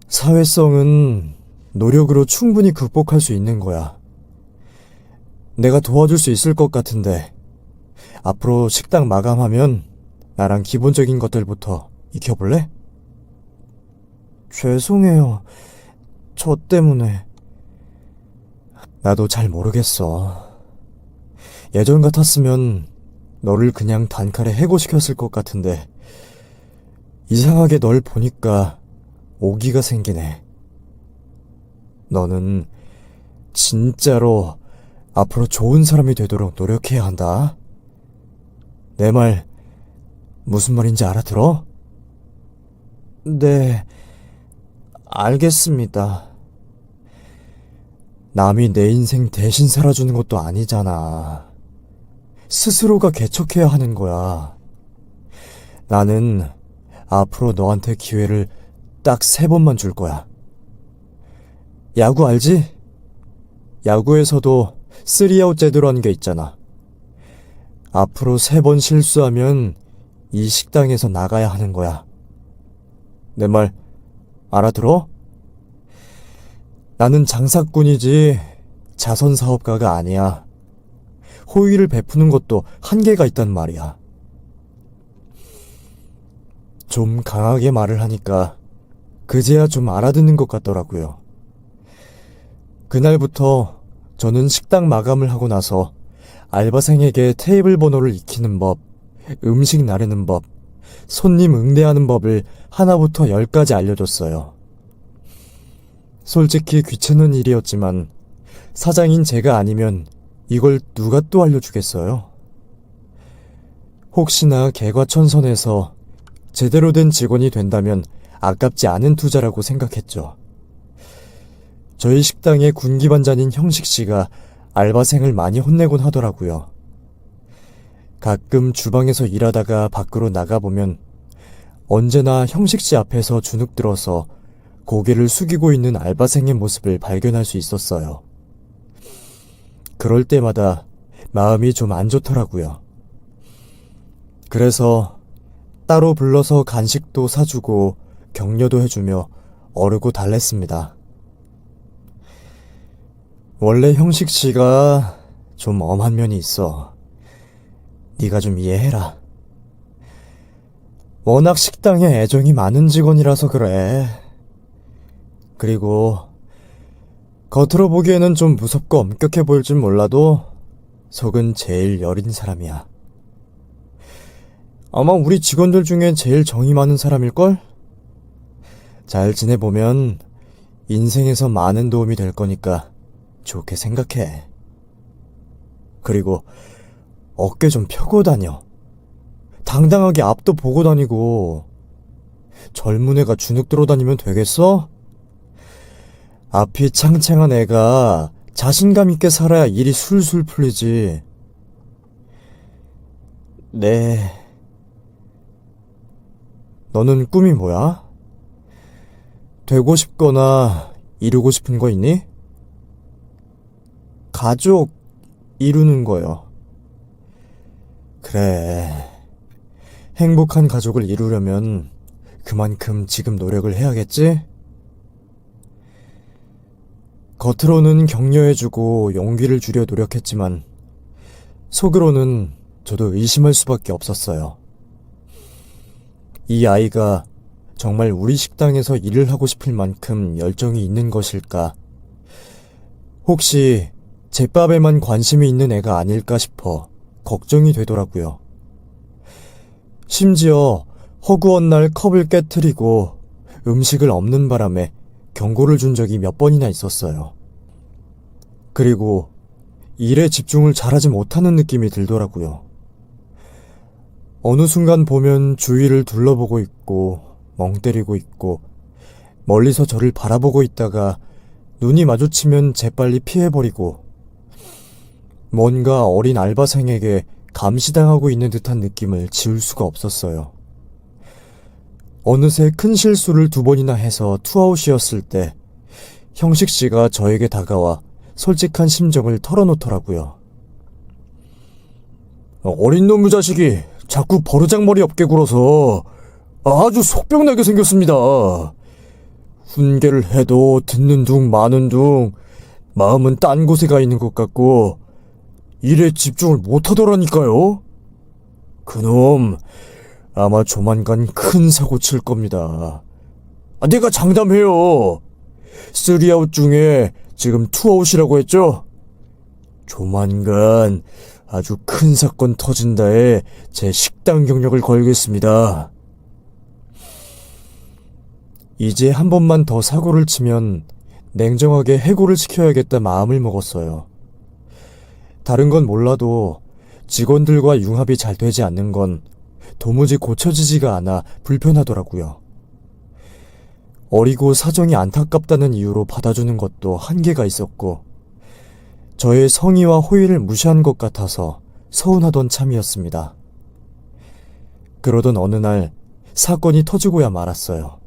사회성은 노력으로 충분히 극복할 수 있는 거야. 내가 도와줄 수 있을 것 같은데 앞으로 식당 마감하면 나랑 기본적인 것들부터 익혀볼래? 죄송해요. 저 때문에. 나도 잘 모르겠어. 예전 같았으면 너를 그냥 단칼에 해고시켰을 것 같은데 이상하게 널 보니까 오기가 생기네. 너는 진짜로 앞으로 좋은 사람이 되도록 노력해야 한다. 내 말 무슨 말인지 알아들어? 네, 알겠습니다. 남이 내 인생 대신 살아주는 것도 아니잖아. 스스로가 개척해야 하는 거야. 나는 앞으로 너한테 기회를 딱 3번만 줄 거야. 야구 알지? 야구에서도 3아웃 제도라는 게 있잖아. 앞으로 3번 실수하면 이 식당에서 나가야 하는 거야. 내 말 알아들어? 나는 장사꾼이지 자선사업가가 아니야. 호의를 베푸는 것도 한계가 있단 말이야. 좀 강하게 말을 하니까 그제야 좀 알아듣는 것 같더라고요. 그날부터 저는 식당 마감을 하고 나서 알바생에게 테이블 번호를 익히는 법, 음식 나르는 법, 손님 응대하는 법을 하나부터 10까지 알려줬어요. 솔직히 귀찮은 일이었지만 사장인 제가 아니면 이걸 누가 또 알려주겠어요? 혹시나 개과천선해서 제대로 된 직원이 된다면 아깝지 않은 투자라고 생각했죠. 저희 식당의 군기반장인 형식씨가 알바생을 많이 혼내곤 하더라고요. 가끔 주방에서 일하다가 밖으로 나가보면 언제나 형식씨 앞에서 주눅 들어서 고개를 숙이고 있는 알바생의 모습을 발견할 수 있었어요. 그럴 때마다 마음이 좀 안 좋더라고요. 그래서 따로 불러서 간식도 사주고 격려도 해주며 어르고 달랬습니다. 원래 형식씨가 좀 엄한 면이 있어. 네가 좀 이해해라. 워낙 식당에 애정이 많은 직원이라서 그래. 그리고 겉으로 보기에는 좀 무섭고 엄격해 보일진 몰라도 속은 제일 여린 사람이야. 아마 우리 직원들 중에 제일 정이 많은 사람일걸? 잘 지내보면 인생에서 많은 도움이 될 거니까 좋게 생각해. 그리고 어깨 좀 펴고 다녀. 당당하게 앞도 보고 다니고. 젊은 애가 주눅 들어 다니면 되겠어? 앞이 창창한 애가 자신감 있게 살아야 일이 술술 풀리지. 네. 너는 꿈이 뭐야? 되고 싶거나 이루고 싶은 거 있니? 가족 이루는 거요. 그래. 행복한 가족을 이루려면 그만큼 지금 노력을 해야겠지? 겉으로는 격려해주고 용기를 주려 노력했지만 속으로는 저도 의심할 수밖에 없었어요. 이 아이가 정말 우리 식당에서 일을 하고 싶을 만큼 열정이 있는 것일까? 혹시 제밥에만 관심이 있는 애가 아닐까 싶어 걱정이 되더라고요. 심지어 허구한 날 컵을 깨트리고 음식을 엎는 바람에 경고를 준 적이 몇 번이나 있었어요. 그리고 일에 집중을 잘하지 못하는 느낌이 들더라고요. 어느 순간 보면 주위를 둘러보고 있고 멍 때리고 있고 멀리서 저를 바라보고 있다가 눈이 마주치면 재빨리 피해버리고 뭔가 어린 알바생에게 감시당하고 있는 듯한 느낌을 지울 수가 없었어요. 어느새 큰 실수를 2번이나 해서 투아웃이었을 때 형식씨가 저에게 다가와 솔직한 심정을 털어놓더라고요. 어린 놈의 자식이 자꾸 버르장머리 없게 굴어서 아주 속병나게 생겼습니다. 훈계를 해도 듣는 둥 마는 둥 마음은 딴 곳에 가 있는 것 같고 일에 집중을 못하더라니까요. 그놈 아마 조만간 큰 사고 칠 겁니다. 내가 장담해요. 3아웃 중에 지금 2아웃이라고 했죠? 조만간 아주 큰 사건 터진다에 제 식당 경력을 걸겠습니다. 이제 한 번만 더 사고를 치면 냉정하게 해고를 시켜야겠다 마음을 먹었어요. 다른 건 몰라도 직원들과 융합이 잘 되지 않는 건 도무지 고쳐지지가 않아 불편하더라고요. 어리고 사정이 안타깝다는 이유로 받아주는 것도 한계가 있었고 저의 성의와 호의를 무시한 것 같아서 서운하던 참이었습니다. 그러던 어느 날 사건이 터지고야 말았어요.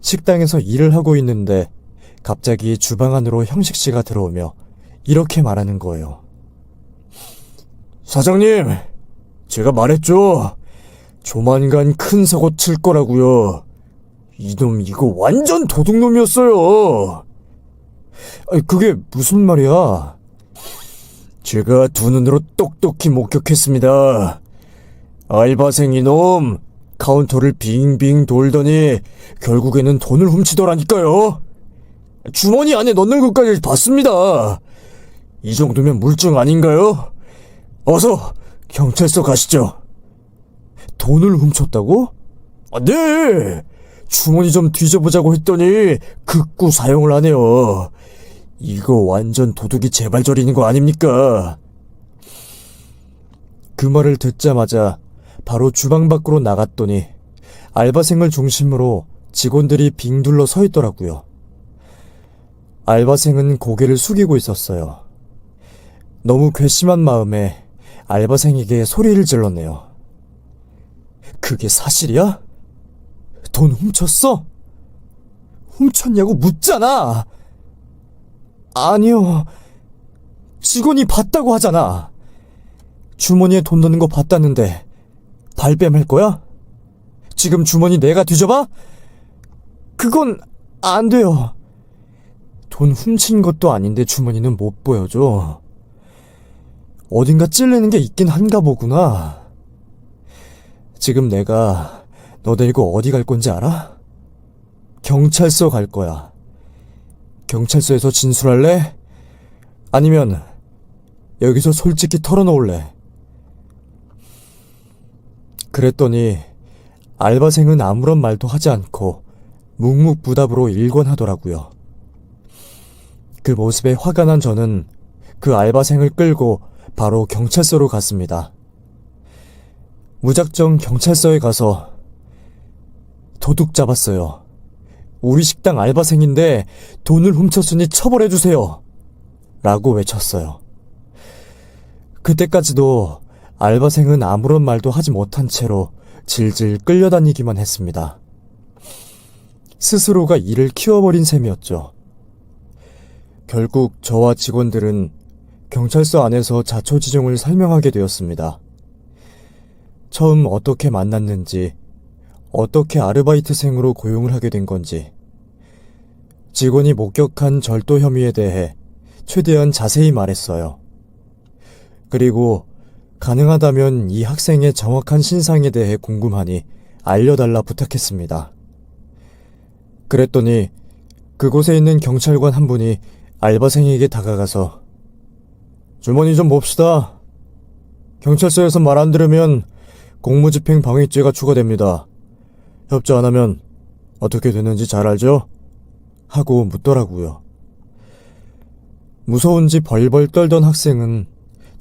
식당에서 일을 하고 있는데 갑자기 주방 안으로 형식씨가 들어오며 이렇게 말하는 거예요. 사장님, 제가 말했죠. 조만간 큰 사고 칠 거라고요. 이놈 이거 완전 도둑놈이었어요. 그게 무슨 말이야? 제가 두 눈으로 똑똑히 목격했습니다. 알바생 이놈, 카운터를 빙빙 돌더니 결국에는 돈을 훔치더라니까요. 주머니 안에 넣는 것까지 봤습니다. 이 정도면 물증 아닌가요? 어서 경찰서 가시죠. 돈을 훔쳤다고? 네! 주머니 좀 뒤져보자고 했더니 극구 사용을 하네요. 이거 완전 도둑이 재발저리는 거 아닙니까? 그 말을 듣자마자 바로 주방 밖으로 나갔더니 알바생을 중심으로 직원들이 빙 둘러 서 있더라고요. 알바생은 고개를 숙이고 있었어요. 너무 괘씸한 마음에 알바생에게 소리를 질렀네요. 그게 사실이야? 돈 훔쳤어? 훔쳤냐고 묻잖아! 아니요. 직원이 봤다고 하잖아. 주머니에 돈 넣는 거 봤다는데 발뺌할 거야? 지금 주머니 내가 뒤져봐? 그건 안 돼요. 돈 훔친 것도 아닌데 주머니는 못 보여줘. 어딘가 찔리는 게 있긴 한가 보구나. 지금 내가 너 데리고 어디 갈 건지 알아? 경찰서 갈 거야. 경찰서에서 진술할래? 아니면 여기서 솔직히 털어놓을래? 그랬더니 알바생은 아무런 말도 하지 않고 묵묵부답으로 일권하더라고요. 그 모습에 화가 난 저는 그 알바생을 끌고 바로 경찰서로 갔습니다. 무작정 경찰서에 가서 도둑 잡았어요. 우리 식당 알바생인데 돈을 훔쳤으니 처벌해주세요. 라고 외쳤어요. 그때까지도 알바생은 아무런 말도 하지 못한 채로 질질 끌려다니기만 했습니다. 스스로가 일을 키워버린 셈이었죠. 결국 저와 직원들은 경찰서 안에서 자초지종을 설명하게 되었습니다. 처음 어떻게 만났는지, 어떻게 아르바이트생으로 고용을 하게 된 건지, 직원이 목격한 절도 혐의에 대해 최대한 자세히 말했어요. 그리고 가능하다면 이 학생의 정확한 신상에 대해 궁금하니 알려달라 부탁했습니다. 그랬더니 그곳에 있는 경찰관 한 분이 알바생에게 다가가서 주머니 좀 봅시다. 경찰서에서 말 안 들으면 공무집행 방해죄가 추가됩니다. 협조 안 하면 어떻게 되는지 잘 알죠? 하고 묻더라고요. 무서운지 벌벌 떨던 학생은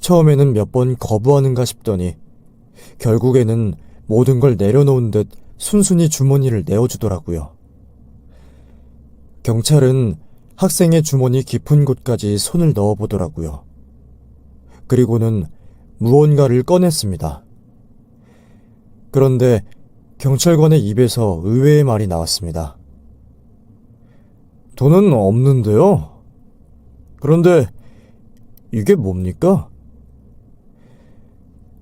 처음에는 몇 번 거부하는가 싶더니 결국에는 모든 걸 내려놓은 듯 순순히 주머니를 내어주더라고요. 경찰은 학생의 주머니 깊은 곳까지 손을 넣어보더라고요. 그리고는 무언가를 꺼냈습니다. 그런데 경찰관의 입에서 의외의 말이 나왔습니다. 돈은 없는데요? 그런데 이게 뭡니까?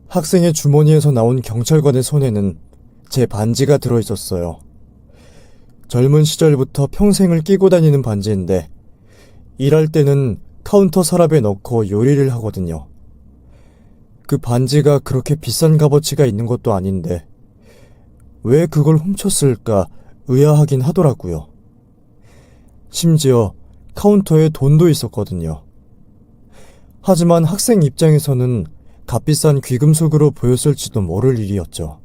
학생의 주머니에서 나온 경찰관의 손에는 제 반지가 들어있었어요. 젊은 시절부터 평생을 끼고 다니는 반지인데 일할 때는 카운터 서랍에 넣고 요리를 하거든요. 그 반지가 그렇게 비싼 값어치가 있는 것도 아닌데 왜 그걸 훔쳤을까 의아하긴 하더라고요. 심지어 카운터에 돈도 있었거든요. 하지만 학생 입장에서는 값비싼 귀금속으로 보였을지도 모를 일이었죠.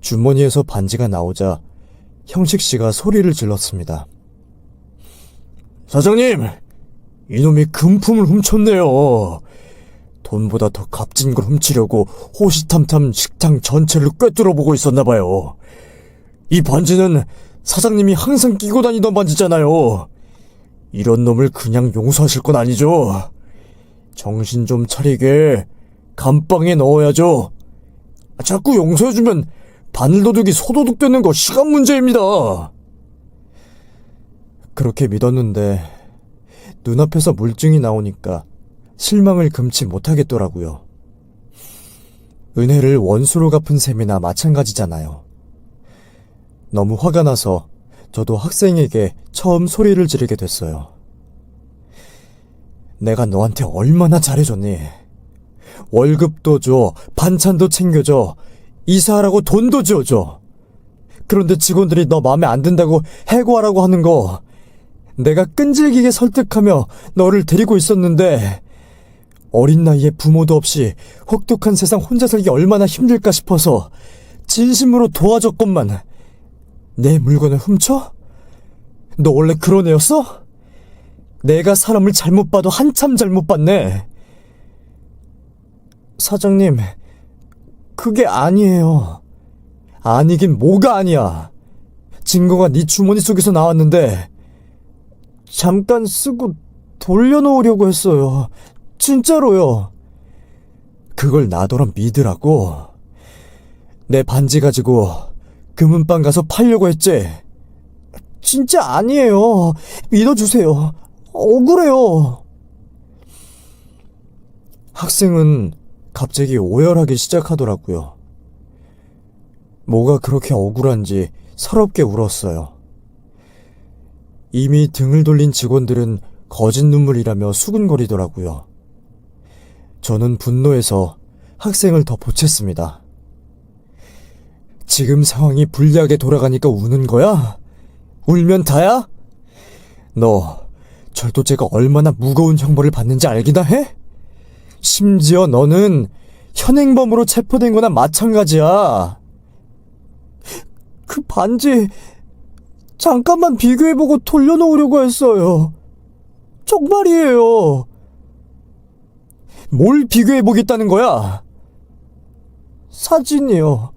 주머니에서 반지가 나오자 형식씨가 소리를 질렀습니다. 사장님! 이놈이 금품을 훔쳤네요. 돈보다 더 값진 걸 훔치려고 호시탐탐 식당 전체를 꿰뚫어보고 있었나봐요. 이 반지는 사장님이 항상 끼고 다니던 반지잖아요. 이런 놈을 그냥 용서하실 건 아니죠? 정신 좀 차리게 감방에 넣어야죠. 자꾸 용서해주면 바늘도둑이 소도둑 되는 거 시간 문제입니다. 그렇게 믿었는데 눈앞에서 물증이 나오니까 실망을 금치 못하겠더라고요. 은혜를 원수로 갚은 셈이나 마찬가지잖아요. 너무 화가 나서 저도 학생에게 처음 소리를 지르게 됐어요. 내가 너한테 얼마나 잘해줬니? 월급도 줘, 반찬도 챙겨줘, 이사하라고 돈도 지어줘. 그런데 직원들이 너 마음에 안 든다고 해고하라고 하는 거 내가 끈질기게 설득하며 너를 데리고 있었는데 어린 나이에 부모도 없이 혹독한 세상 혼자 살기 얼마나 힘들까 싶어서 진심으로 도와줬건만 내 물건을 훔쳐? 너 원래 그런 애였어? 내가 사람을 잘못 봐도 한참 잘못 봤네. 사장님, 그게 아니에요. 아니긴 뭐가 아니야. 증거가 네 주머니 속에서 나왔는데 잠깐 쓰고 돌려놓으려고 했어요. 진짜로요. 그걸 나더러 믿으라고. 내 반지 가지고 금은방 가서 팔려고 했지? 진짜 아니에요. 믿어주세요. 억울해요. 학생은 갑자기 오열하기 시작하더라고요. 뭐가 그렇게 억울한지 서럽게 울었어요. 이미 등을 돌린 직원들은 거짓 눈물이라며 수근거리더라고요. 저는 분노해서 학생을 더 보챘습니다. 지금 상황이 불리하게 돌아가니까 우는 거야? 울면 다야? 너 절도죄가 얼마나 무거운 형벌을 받는지 알기나 해? 심지어 너는 현행범으로 체포된 거나 마찬가지야. 그 반지 잠깐만 비교해보고 돌려놓으려고 했어요. 정말이에요. 뭘 비교해보겠다는 거야? 사진이요.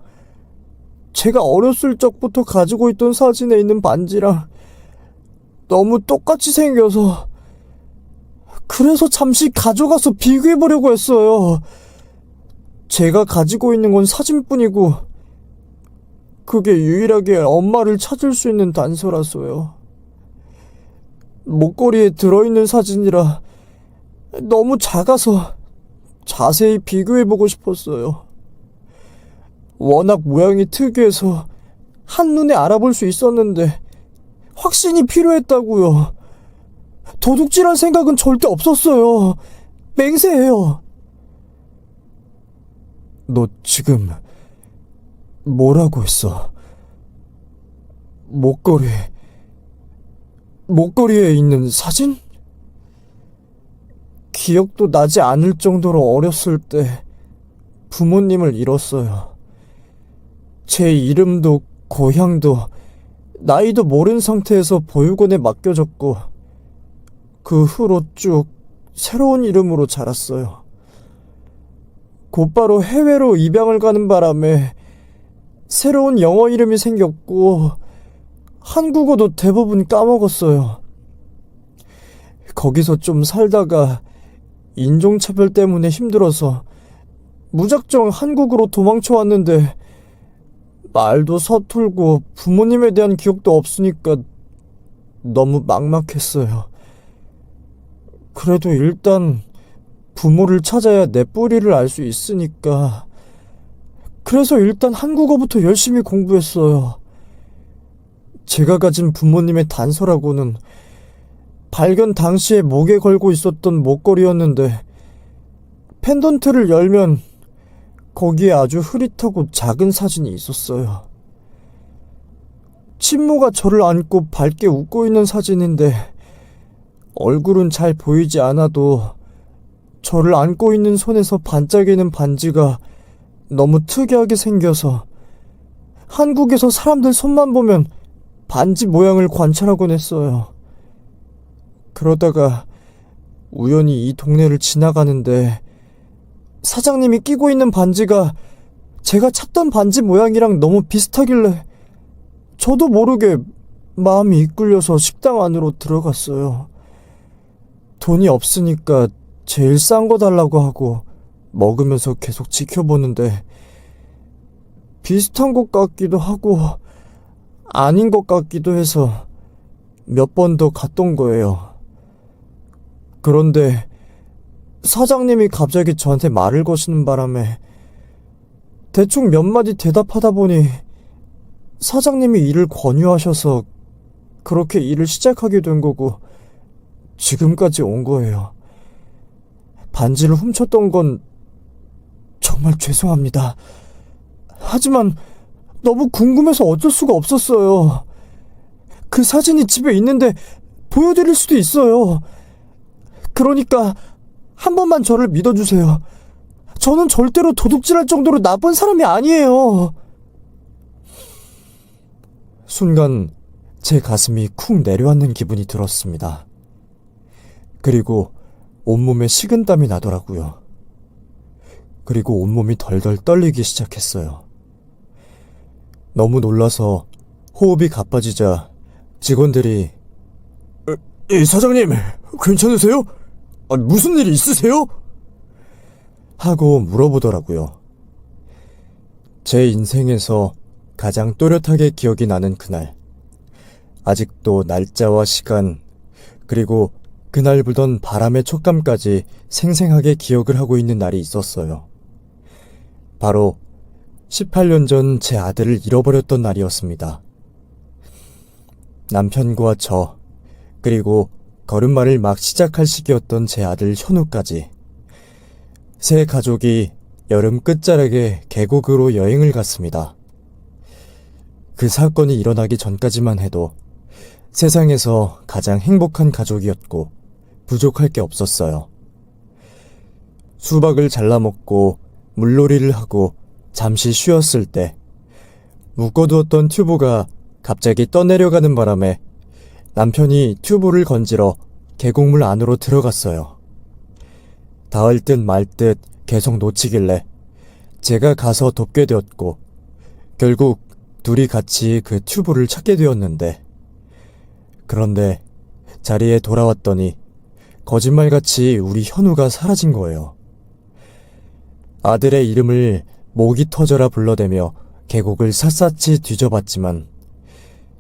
제가 어렸을 적부터 가지고 있던 사진에 있는 반지랑 너무 똑같이 생겨서 그래서 잠시 가져가서 비교해보려고 했어요. 제가 가지고 있는 건 사진뿐이고 그게 유일하게 엄마를 찾을 수 있는 단서라서요. 목걸이에 들어있는 사진이라 너무 작아서 자세히 비교해보고 싶었어요. 워낙 모양이 특이해서 한눈에 알아볼 수 있었는데 확신이 필요했다고요. 도둑질할 생각은 절대 없었어요. 맹세해요. 너 지금 뭐라고 했어? 목걸이에 있는 사진? 기억도 나지 않을 정도로 어렸을 때 부모님을 잃었어요. 제 이름도 고향도 나이도 모른 상태에서 보육원에 맡겨졌고 그 후로 쭉 새로운 이름으로 자랐어요. 곧바로 해외로 입양을 가는 바람에 새로운 영어 이름이 생겼고 한국어도 대부분 까먹었어요. 거기서 좀 살다가 인종차별 때문에 힘들어서 무작정 한국으로 도망쳐 왔는데 말도 서툴고 부모님에 대한 기억도 없으니까 너무 막막했어요. 그래도 일단 부모를 찾아야 내 뿌리를 알 수 있으니까 그래서 일단 한국어부터 열심히 공부했어요. 제가 가진 부모님의 단서라고는 발견 당시에 목에 걸고 있었던 목걸이였는데 펜던트를 열면 거기에 아주 흐릿하고 작은 사진이 있었어요. 친모가 저를 안고 밝게 웃고 있는 사진인데 얼굴은 잘 보이지 않아도 저를 안고 있는 손에서 반짝이는 반지가 너무 특이하게 생겨서 한국에서 사람들 손만 보면 반지 모양을 관찰하곤 했어요. 그러다가 우연히 이 동네를 지나가는데 사장님이 끼고 있는 반지가 제가 찾던 반지 모양이랑 너무 비슷하길래 저도 모르게 마음이 이끌려서 식당 안으로 들어갔어요. 돈이 없으니까 제일 싼 거 달라고 하고 먹으면서 계속 지켜보는데 비슷한 것 같기도 하고 아닌 것 같기도 해서 몇 번 더 갔던 거예요. 그런데 사장님이 갑자기 저한테 말을 거시는 바람에 대충 몇 마디 대답하다 보니 사장님이 일을 권유하셔서 그렇게 일을 시작하게 된 거고 지금까지 온 거예요. 반지를 훔쳤던 건 정말 죄송합니다. 하지만 너무 궁금해서 어쩔 수가 없었어요. 그 사진이 집에 있는데 보여드릴 수도 있어요. 그러니까 한 번만 저를 믿어주세요. 저는 절대로 도둑질할 정도로 나쁜 사람이 아니에요. 순간 제 가슴이 쿵 내려앉는 기분이 들었습니다. 그리고 온몸에 식은땀이 나더라고요. 그리고 온몸이 덜덜 떨리기 시작했어요. 너무 놀라서 호흡이 가빠지자 직원들이 사장님, 괜찮으세요? 무슨 일이 있으세요? 하고 물어보더라고요. 제 인생에서 가장 또렷하게 기억이 나는 그날. 아직도 날짜와 시간, 그리고 그날 불던 바람의 촉감까지 생생하게 기억을 하고 있는 날이 있었어요. 바로 18년 전 제 아들을 잃어버렸던 날이었습니다. 남편과 저, 그리고 걸음마를 막 시작할 시기였던 제 아들 현우까지 새 가족이 여름 끝자락에 계곡으로 여행을 갔습니다. 그 사건이 일어나기 전까지만 해도 세상에서 가장 행복한 가족이었고 부족할 게 없었어요. 수박을 잘라먹고 물놀이를 하고 잠시 쉬었을 때 묶어두었던 튜브가 갑자기 떠내려가는 바람에 남편이 튜브를 건지러 계곡물 안으로 들어갔어요. 닿을 듯 말 듯 계속 놓치길래 제가 가서 돕게 되었고 결국 둘이 같이 그 튜브를 찾게 되었는데, 그런데 자리에 돌아왔더니 거짓말같이 우리 현우가 사라진 거예요. 아들의 이름을 목이 터져라 불러대며 계곡을 샅샅이 뒤져봤지만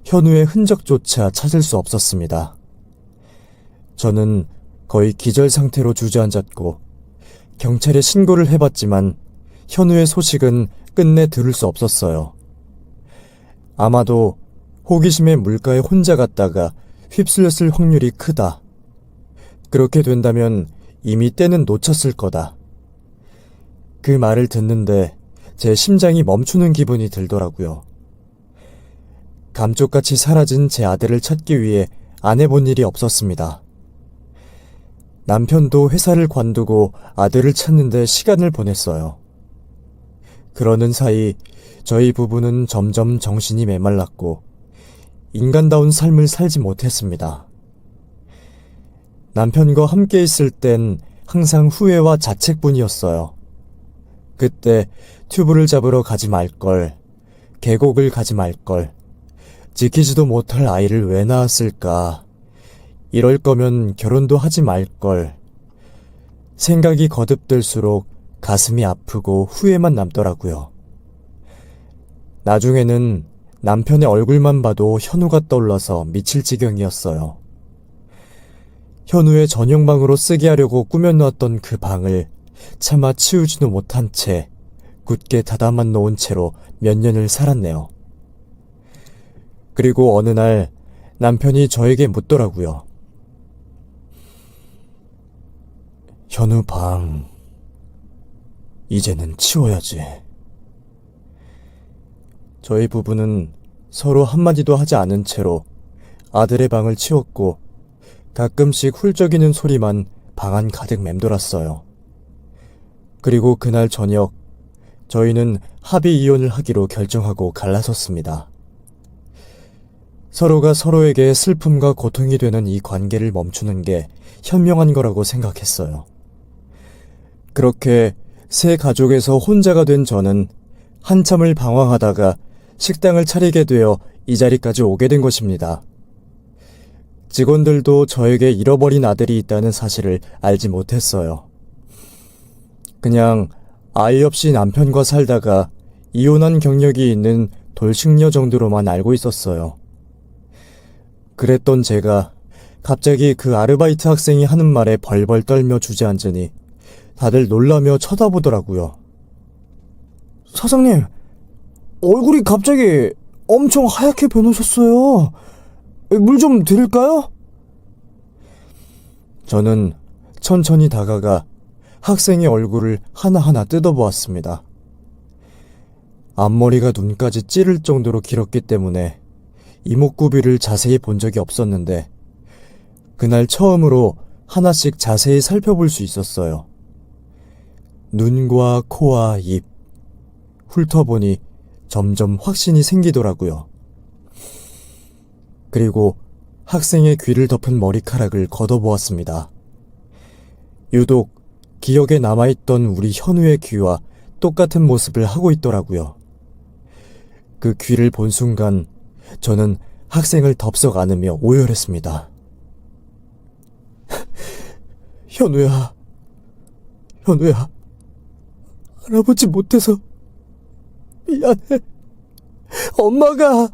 현우의 흔적조차 찾을 수 없었습니다. 저는 거의 기절 상태로 주저앉았고 경찰에 신고를 해봤지만 현우의 소식은 끝내 들을 수 없었어요. 아마도 호기심에 물가에 혼자 갔다가 휩쓸렸을 확률이 크다. 그렇게 된다면 이미 때는 놓쳤을 거다. 그 말을 듣는데 제 심장이 멈추는 기분이 들더라고요. 감쪽같이 사라진 제 아들을 찾기 위해 안 해본 일이 없었습니다. 남편도 회사를 관두고 아들을 찾는데 시간을 보냈어요. 그러는 사이 저희 부부는 점점 정신이 메말랐고 인간다운 삶을 살지 못했습니다. 남편과 함께 있을 땐 항상 후회와 자책뿐이었어요. 그때 튜브를 잡으러 가지 말걸, 계곡을 가지 말걸, 지키지도 못할 아이를 왜 낳았을까, 이럴 거면 결혼도 하지 말걸. 생각이 거듭될수록 가슴이 아프고 후회만 남더라고요. 나중에는 남편의 얼굴만 봐도 현우가 떠올라서 미칠 지경이었어요. 현우의 전용방으로 쓰게 하려고 꾸며놓았던 그 방을 차마 치우지도 못한 채 굳게 닫아만 놓은 채로 몇 년을 살았네요. 그리고 어느 날 남편이 저에게 묻더라고요. 현우 방 이제는 치워야지. 저희 부부는 서로 한마디도 하지 않은 채로 아들의 방을 치웠고 가끔씩 훌쩍이는 소리만 방 안 가득 맴돌았어요. 그리고 그날 저녁 저희는 합의 이혼을 하기로 결정하고 갈라섰습니다. 서로가 서로에게 슬픔과 고통이 되는 이 관계를 멈추는 게 현명한 거라고 생각했어요. 그렇게 새 가족에서 혼자가 된 저는 한참을 방황하다가 식당을 차리게 되어 이 자리까지 오게 된 것입니다. 직원들도 저에게 잃어버린 아들이 있다는 사실을 알지 못했어요. 그냥 아이 없이 남편과 살다가 이혼한 경력이 있는 돌싱녀 정도로만 알고 있었어요. 그랬던 제가 갑자기 그 아르바이트 학생이 하는 말에 벌벌 떨며 주저앉으니 다들 놀라며 쳐다보더라고요. 사장님, 얼굴이 갑자기 엄청 하얗게 변하셨어요. 물 좀 드릴까요? 저는 천천히 다가가 학생의 얼굴을 하나하나 뜯어보았습니다. 앞머리가 눈까지 찌를 정도로 길었기 때문에 이목구비를 자세히 본 적이 없었는데 그날 처음으로 하나씩 자세히 살펴볼 수 있었어요. 눈과 코와 입, 훑어보니 점점 확신이 생기더라고요. 그리고 학생의 귀를 덮은 머리카락을 걷어보았습니다. 유독 기억에 남아있던 우리 현우의 귀와 똑같은 모습을 하고 있더라고요. 그 귀를 본 순간 저는 학생을 덥석 안으며 오열했습니다. 현우야, 할아버지 못해서 미안해. 엄마가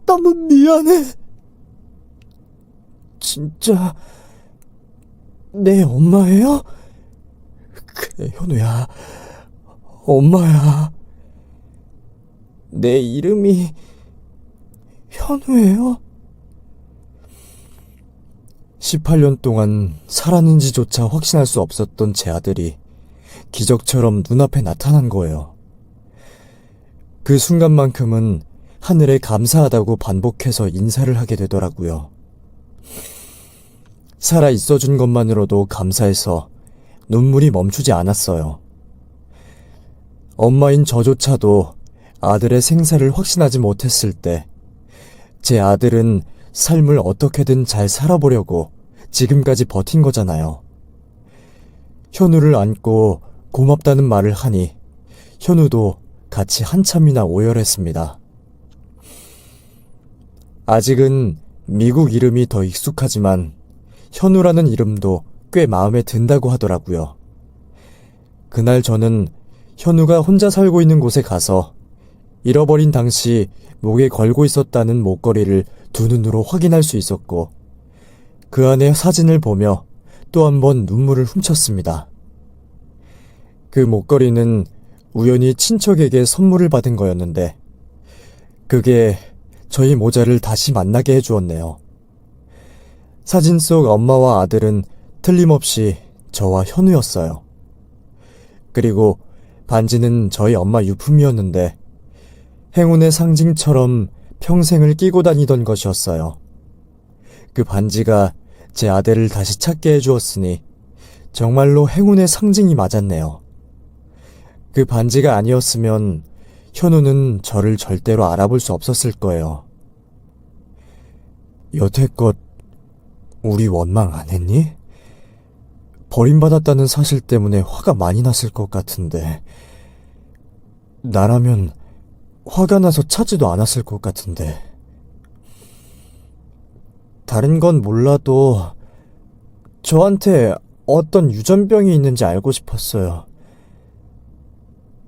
너무 미안해. 진짜 내 엄마예요? 그래, 현우야, 엄마야. 내 이름이 현우예요? 18년 동안 살았는지조차 확신할 수 없었던 제 아들이 기적처럼 눈앞에 나타난 거예요. 그 순간만큼은 하늘에 감사하다고 반복해서 인사를 하게 되더라고요. 살아 있어준 것만으로도 감사해서 눈물이 멈추지 않았어요. 엄마인 저조차도 아들의 생사를 확신하지 못했을 때 제 아들은 삶을 어떻게든 잘 살아보려고 지금까지 버틴 거잖아요. 현우를 안고 고맙다는 말을 하니 현우도 같이 한참이나 오열했습니다. 아직은 미국 이름이 더 익숙하지만 현우라는 이름도 꽤 마음에 든다고 하더라고요. 그날 저는 현우가 혼자 살고 있는 곳에 가서 잃어버린 당시 목에 걸고 있었다는 목걸이를 두 눈으로 확인할 수 있었고 그 안의 사진을 보며 또 한 번 눈물을 훔쳤습니다. 그 목걸이는 우연히 친척에게 선물을 받은 거였는데 그게 저희 모자를 다시 만나게 해주었네요. 사진 속 엄마와 아들은 틀림없이 저와 현우였어요. 그리고 반지는 저희 엄마 유품이었는데 행운의 상징처럼 평생을 끼고 다니던 것이었어요. 그 반지가 제 아들을 다시 찾게 해주었으니 정말로 행운의 상징이 맞았네요. 그 반지가 아니었으면 현우는 저를 절대로 알아볼 수 없었을 거예요. 여태껏 우리 원망 안 했니? 버림받았다는 사실 때문에 화가 많이 났을 것 같은데 나라면 화가 나서 찾지도 않았을 것 같은데 다른 건 몰라도 저한테 어떤 유전병이 있는지 알고 싶었어요.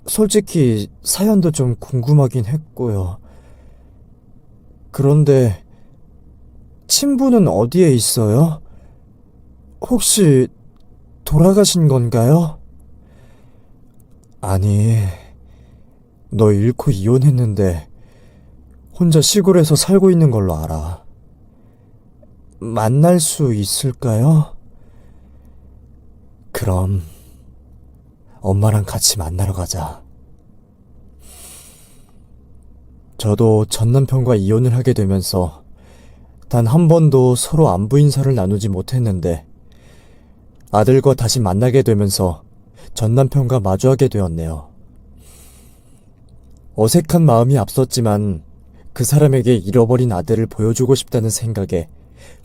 솔직히 사연도 좀 궁금하긴 했고요. 그런데 친부는 어디에 있어요? 혹시 돌아가신 건가요? 아니, 너 잃고 이혼했는데 혼자 시골에서 살고 있는 걸로 알아. 만날 수 있을까요? 그럼 엄마랑 같이 만나러 가자. 저도 전 남편과 이혼을 하게 되면서 단 한 번도 서로 안부 인사를 나누지 못했는데 아들과 다시 만나게 되면서 전 남편과 마주하게 되었네요. 어색한 마음이 앞섰지만 그 사람에게 잃어버린 아들을 보여주고 싶다는 생각에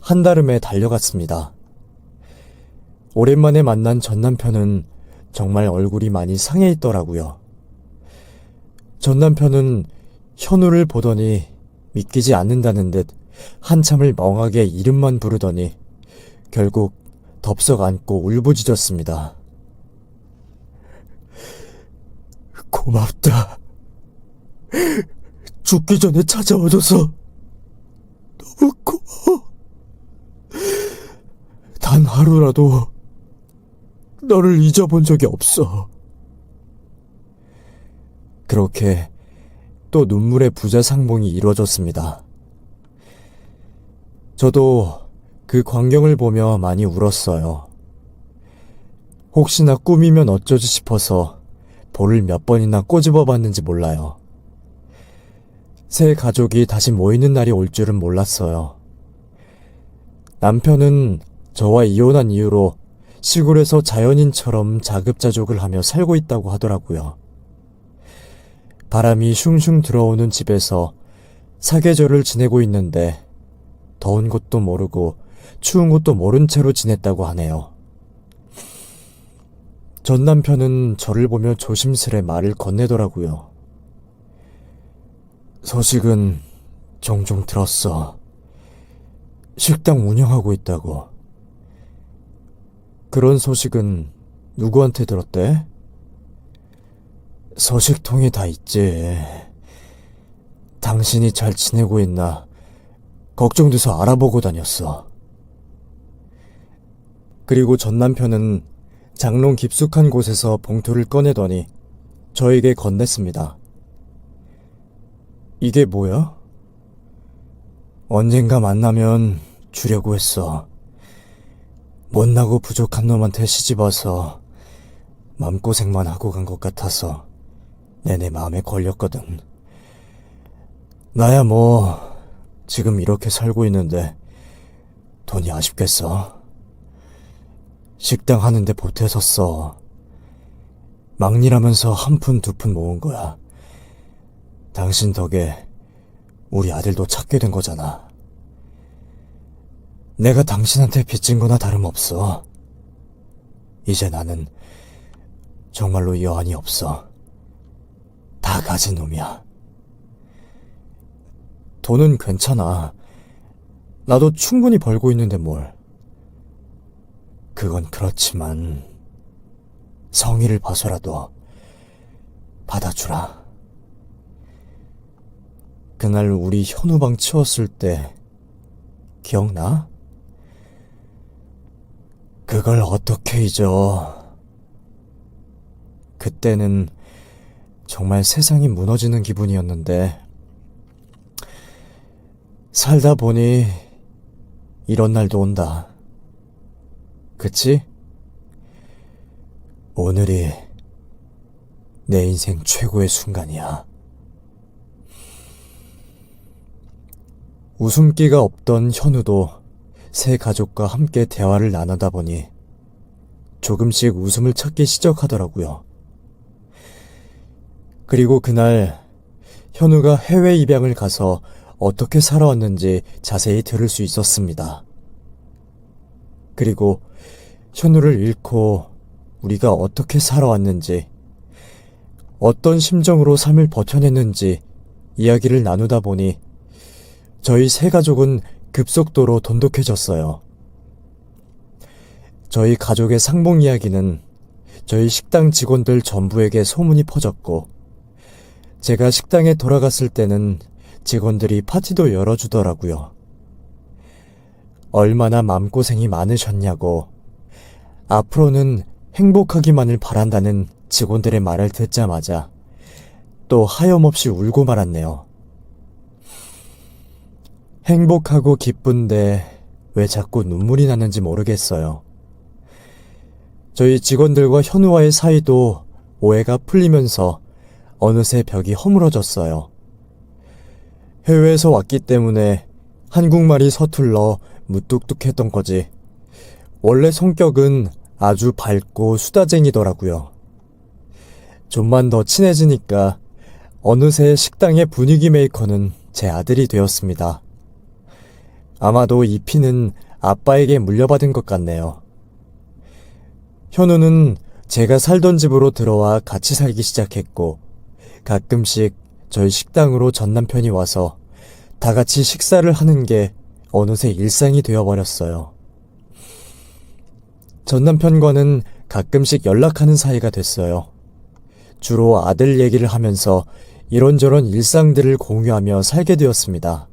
한달음에 달려갔습니다. 오랜만에 만난 전 남편은 정말 얼굴이 많이 상해 있더라고요. 전 남편은 현우를 보더니 믿기지 않는다는 듯 한참을 멍하게 이름만 부르더니 결국 덥석 안고 울부짖었습니다. 고맙다. 죽기 전에 찾아와줘서 너무 고마워. 단 하루라도 너를 잊어본 적이 없어. 그렇게 또 눈물의 부자상봉이 이루어졌습니다. 저도 그 광경을 보며 많이 울었어요. 혹시나 꿈이면 어쩌지 싶어서 볼을 몇 번이나 꼬집어 봤는지 몰라요. 새 가족이 다시 모이는 날이 올 줄은 몰랐어요. 남편은 저와 이혼한 이후로 시골에서 자연인처럼 자급자족을 하며 살고 있다고 하더라고요. 바람이 슝슝 들어오는 집에서 사계절을 지내고 있는데 더운 것도 모르고 추운 것도 모른 채로 지냈다고 하네요. 전 남편은 저를 보며 조심스레 말을 건네더라고요. 소식은 종종 들었어. 식당 운영하고 있다고. 그런 소식은 누구한테 들었대? 소식통이 다 있지. 당신이 잘 지내고 있나 걱정돼서 알아보고 다녔어. 그리고 전 남편은 장롱 깊숙한 곳에서 봉투를 꺼내더니 저에게 건넸습니다. 이게 뭐야? 언젠가 만나면 주려고 했어. 못나고 부족한 놈한테 시집와서 맘고생만 하고 간 것 같아서 내내 마음에 걸렸거든. 나야 뭐 지금 이렇게 살고 있는데 돈이 아쉽겠어. 식당 하는데 보태서 써. 막일하면서 한 푼 두 푼 모은 거야. 당신 덕에 우리 아들도 찾게 된 거잖아. 내가 당신한테 빚진 거나 다름없어. 이제 나는 정말로 여한이 없어. 다 가진 놈이야. 돈은 괜찮아. 나도 충분히 벌고 있는데 뭘. 그건 그렇지만 성의를 봐서라도 받아주라. 그날 우리 현우방 치웠을 때 기억나? 그걸 어떻게 잊어. 그때는 정말 세상이 무너지는 기분이었는데 살다 보니 이런 날도 온다. 그치? 오늘이 내 인생 최고의 순간이야. 웃음기가 없던 현우도 새 가족과 함께 대화를 나누다 보니 조금씩 웃음을 찾기 시작하더라고요. 그리고 그날 현우가 해외 입양을 가서 어떻게 살아왔는지 자세히 들을 수 있었습니다. 그리고 현우를 잃고 우리가 어떻게 살아왔는지, 어떤 심정으로 삶을 버텨냈는지 이야기를 나누다 보니 저희 세 가족은 급속도로 돈독해졌어요. 저희 가족의 상봉 이야기는 저희 식당 직원들 전부에게 소문이 퍼졌고, 제가 식당에 돌아갔을 때는 직원들이 파티도 열어주더라고요. 얼마나 마음고생이 많으셨냐고, 앞으로는 행복하기만을 바란다는 직원들의 말을 듣자마자 또 하염없이 울고 말았네요. 행복하고 기쁜데 왜 자꾸 눈물이 나는지 모르겠어요. 저희 직원들과 현우와의 사이도 오해가 풀리면서 어느새 벽이 허물어졌어요. 해외에서 왔기 때문에 한국말이 서툴러 무뚝뚝했던 거지. 원래 성격은 아주 밝고 수다쟁이더라고요. 좀만 더 친해지니까 어느새 식당의 분위기 메이커는 제 아들이 되었습니다. 아마도 이 피는 아빠에게 물려받은 것 같네요. 현우는 제가 살던 집으로 들어와 같이 살기 시작했고, 가끔씩 저희 식당으로 전 남편이 와서 다 같이 식사를 하는 게 어느새 일상이 되어버렸어요. 전 남편과는 가끔씩 연락하는 사이가 됐어요. 주로 아들 얘기를 하면서 이런저런 일상들을 공유하며 살게 되었습니다.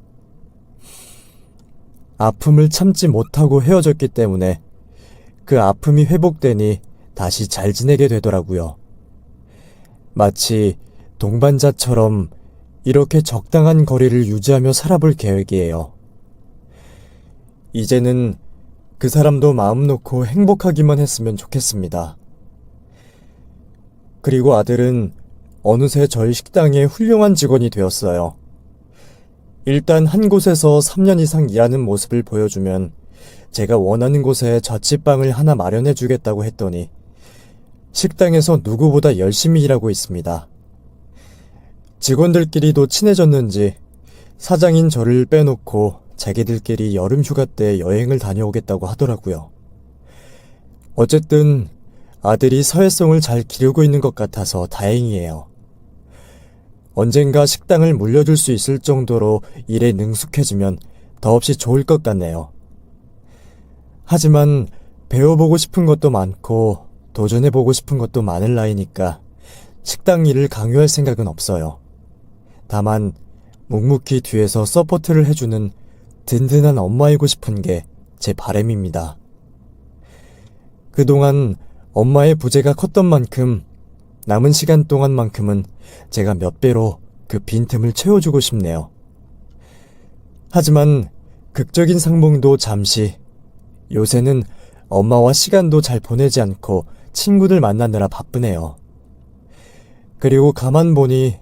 아픔을 참지 못하고 헤어졌기 때문에 그 아픔이 회복되니 다시 잘 지내게 되더라고요. 마치 동반자처럼 이렇게 적당한 거리를 유지하며 살아볼 계획이에요. 이제는 그 사람도 마음 놓고 행복하기만 했으면 좋겠습니다. 그리고 아들은 어느새 저희 식당의 훌륭한 직원이 되었어요. 일단 한 곳에서 3년 이상 일하는 모습을 보여주면 제가 원하는 곳에 자취방을 하나 마련해 주겠다고 했더니 식당에서 누구보다 열심히 일하고 있습니다. 직원들끼리도 친해졌는지 사장인 저를 빼놓고 자기들끼리 여름 휴가 때 여행을 다녀오겠다고 하더라고요. 어쨌든 아들이 사회성을 잘 기르고 있는 것 같아서 다행이에요. 언젠가 식당을 물려줄 수 있을 정도로 일에 능숙해지면 더없이 좋을 것 같네요. 하지만 배워보고 싶은 것도 많고 도전해보고 싶은 것도 많을 나이니까 식당 일을 강요할 생각은 없어요. 다만 묵묵히 뒤에서 서포트를 해주는 든든한 엄마이고 싶은 게 제 바람입니다. 그동안 엄마의 부재가 컸던 만큼 남은 시간 동안만큼은 제가 몇 배로 그 빈틈을 채워주고 싶네요. 하지만 극적인 상봉도 잠시, 요새는 엄마와 시간도 잘 보내지 않고 친구들 만나느라 바쁘네요. 그리고 가만 보니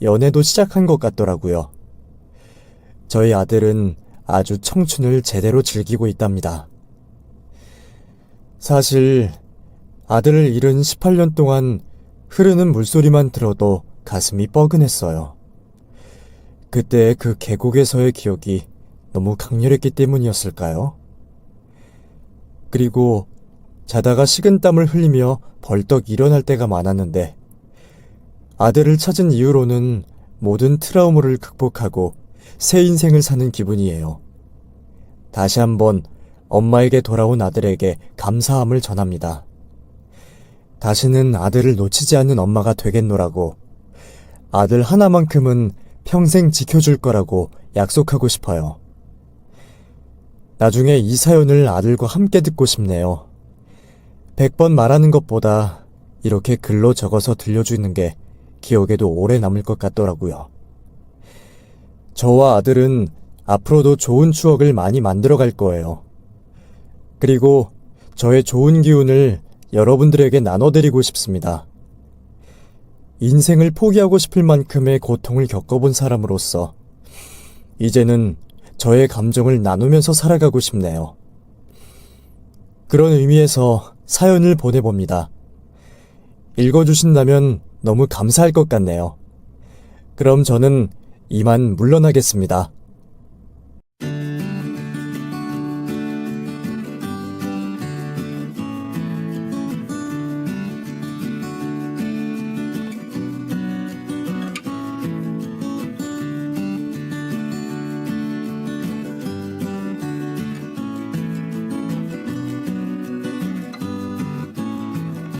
연애도 시작한 것 같더라고요. 저희 아들은 아주 청춘을 제대로 즐기고 있답니다. 사실 아들을 잃은 18년 동안 흐르는 물소리만 들어도 가슴이 뻐근했어요. 그때 그 계곡에서의 기억이 너무 강렬했기 때문이었을까요? 그리고 자다가 식은땀을 흘리며 벌떡 일어날 때가 많았는데 아들을 찾은 이후로는 모든 트라우마를 극복하고 새 인생을 사는 기분이에요. 다시 한번 엄마에게 돌아온 아들에게 감사함을 전합니다. 다시는 아들을 놓치지 않는 엄마가 되겠노라고, 아들 하나만큼은 평생 지켜줄 거라고 약속하고 싶어요. 나중에 이 사연을 아들과 함께 듣고 싶네요. 100번 말하는 것보다 이렇게 글로 적어서 들려주는 게 기억에도 오래 남을 것 같더라고요. 저와 아들은 앞으로도 좋은 추억을 많이 만들어 갈 거예요. 그리고 저의 좋은 기운을 여러분들에게 나눠드리고 싶습니다. 인생을 포기하고 싶을 만큼의 고통을 겪어본 사람으로서 이제는 저의 감정을 나누면서 살아가고 싶네요. 그런 의미에서 사연을 보내봅니다. 읽어주신다면 너무 감사할 것 같네요. 그럼 저는 이만 물러나겠습니다.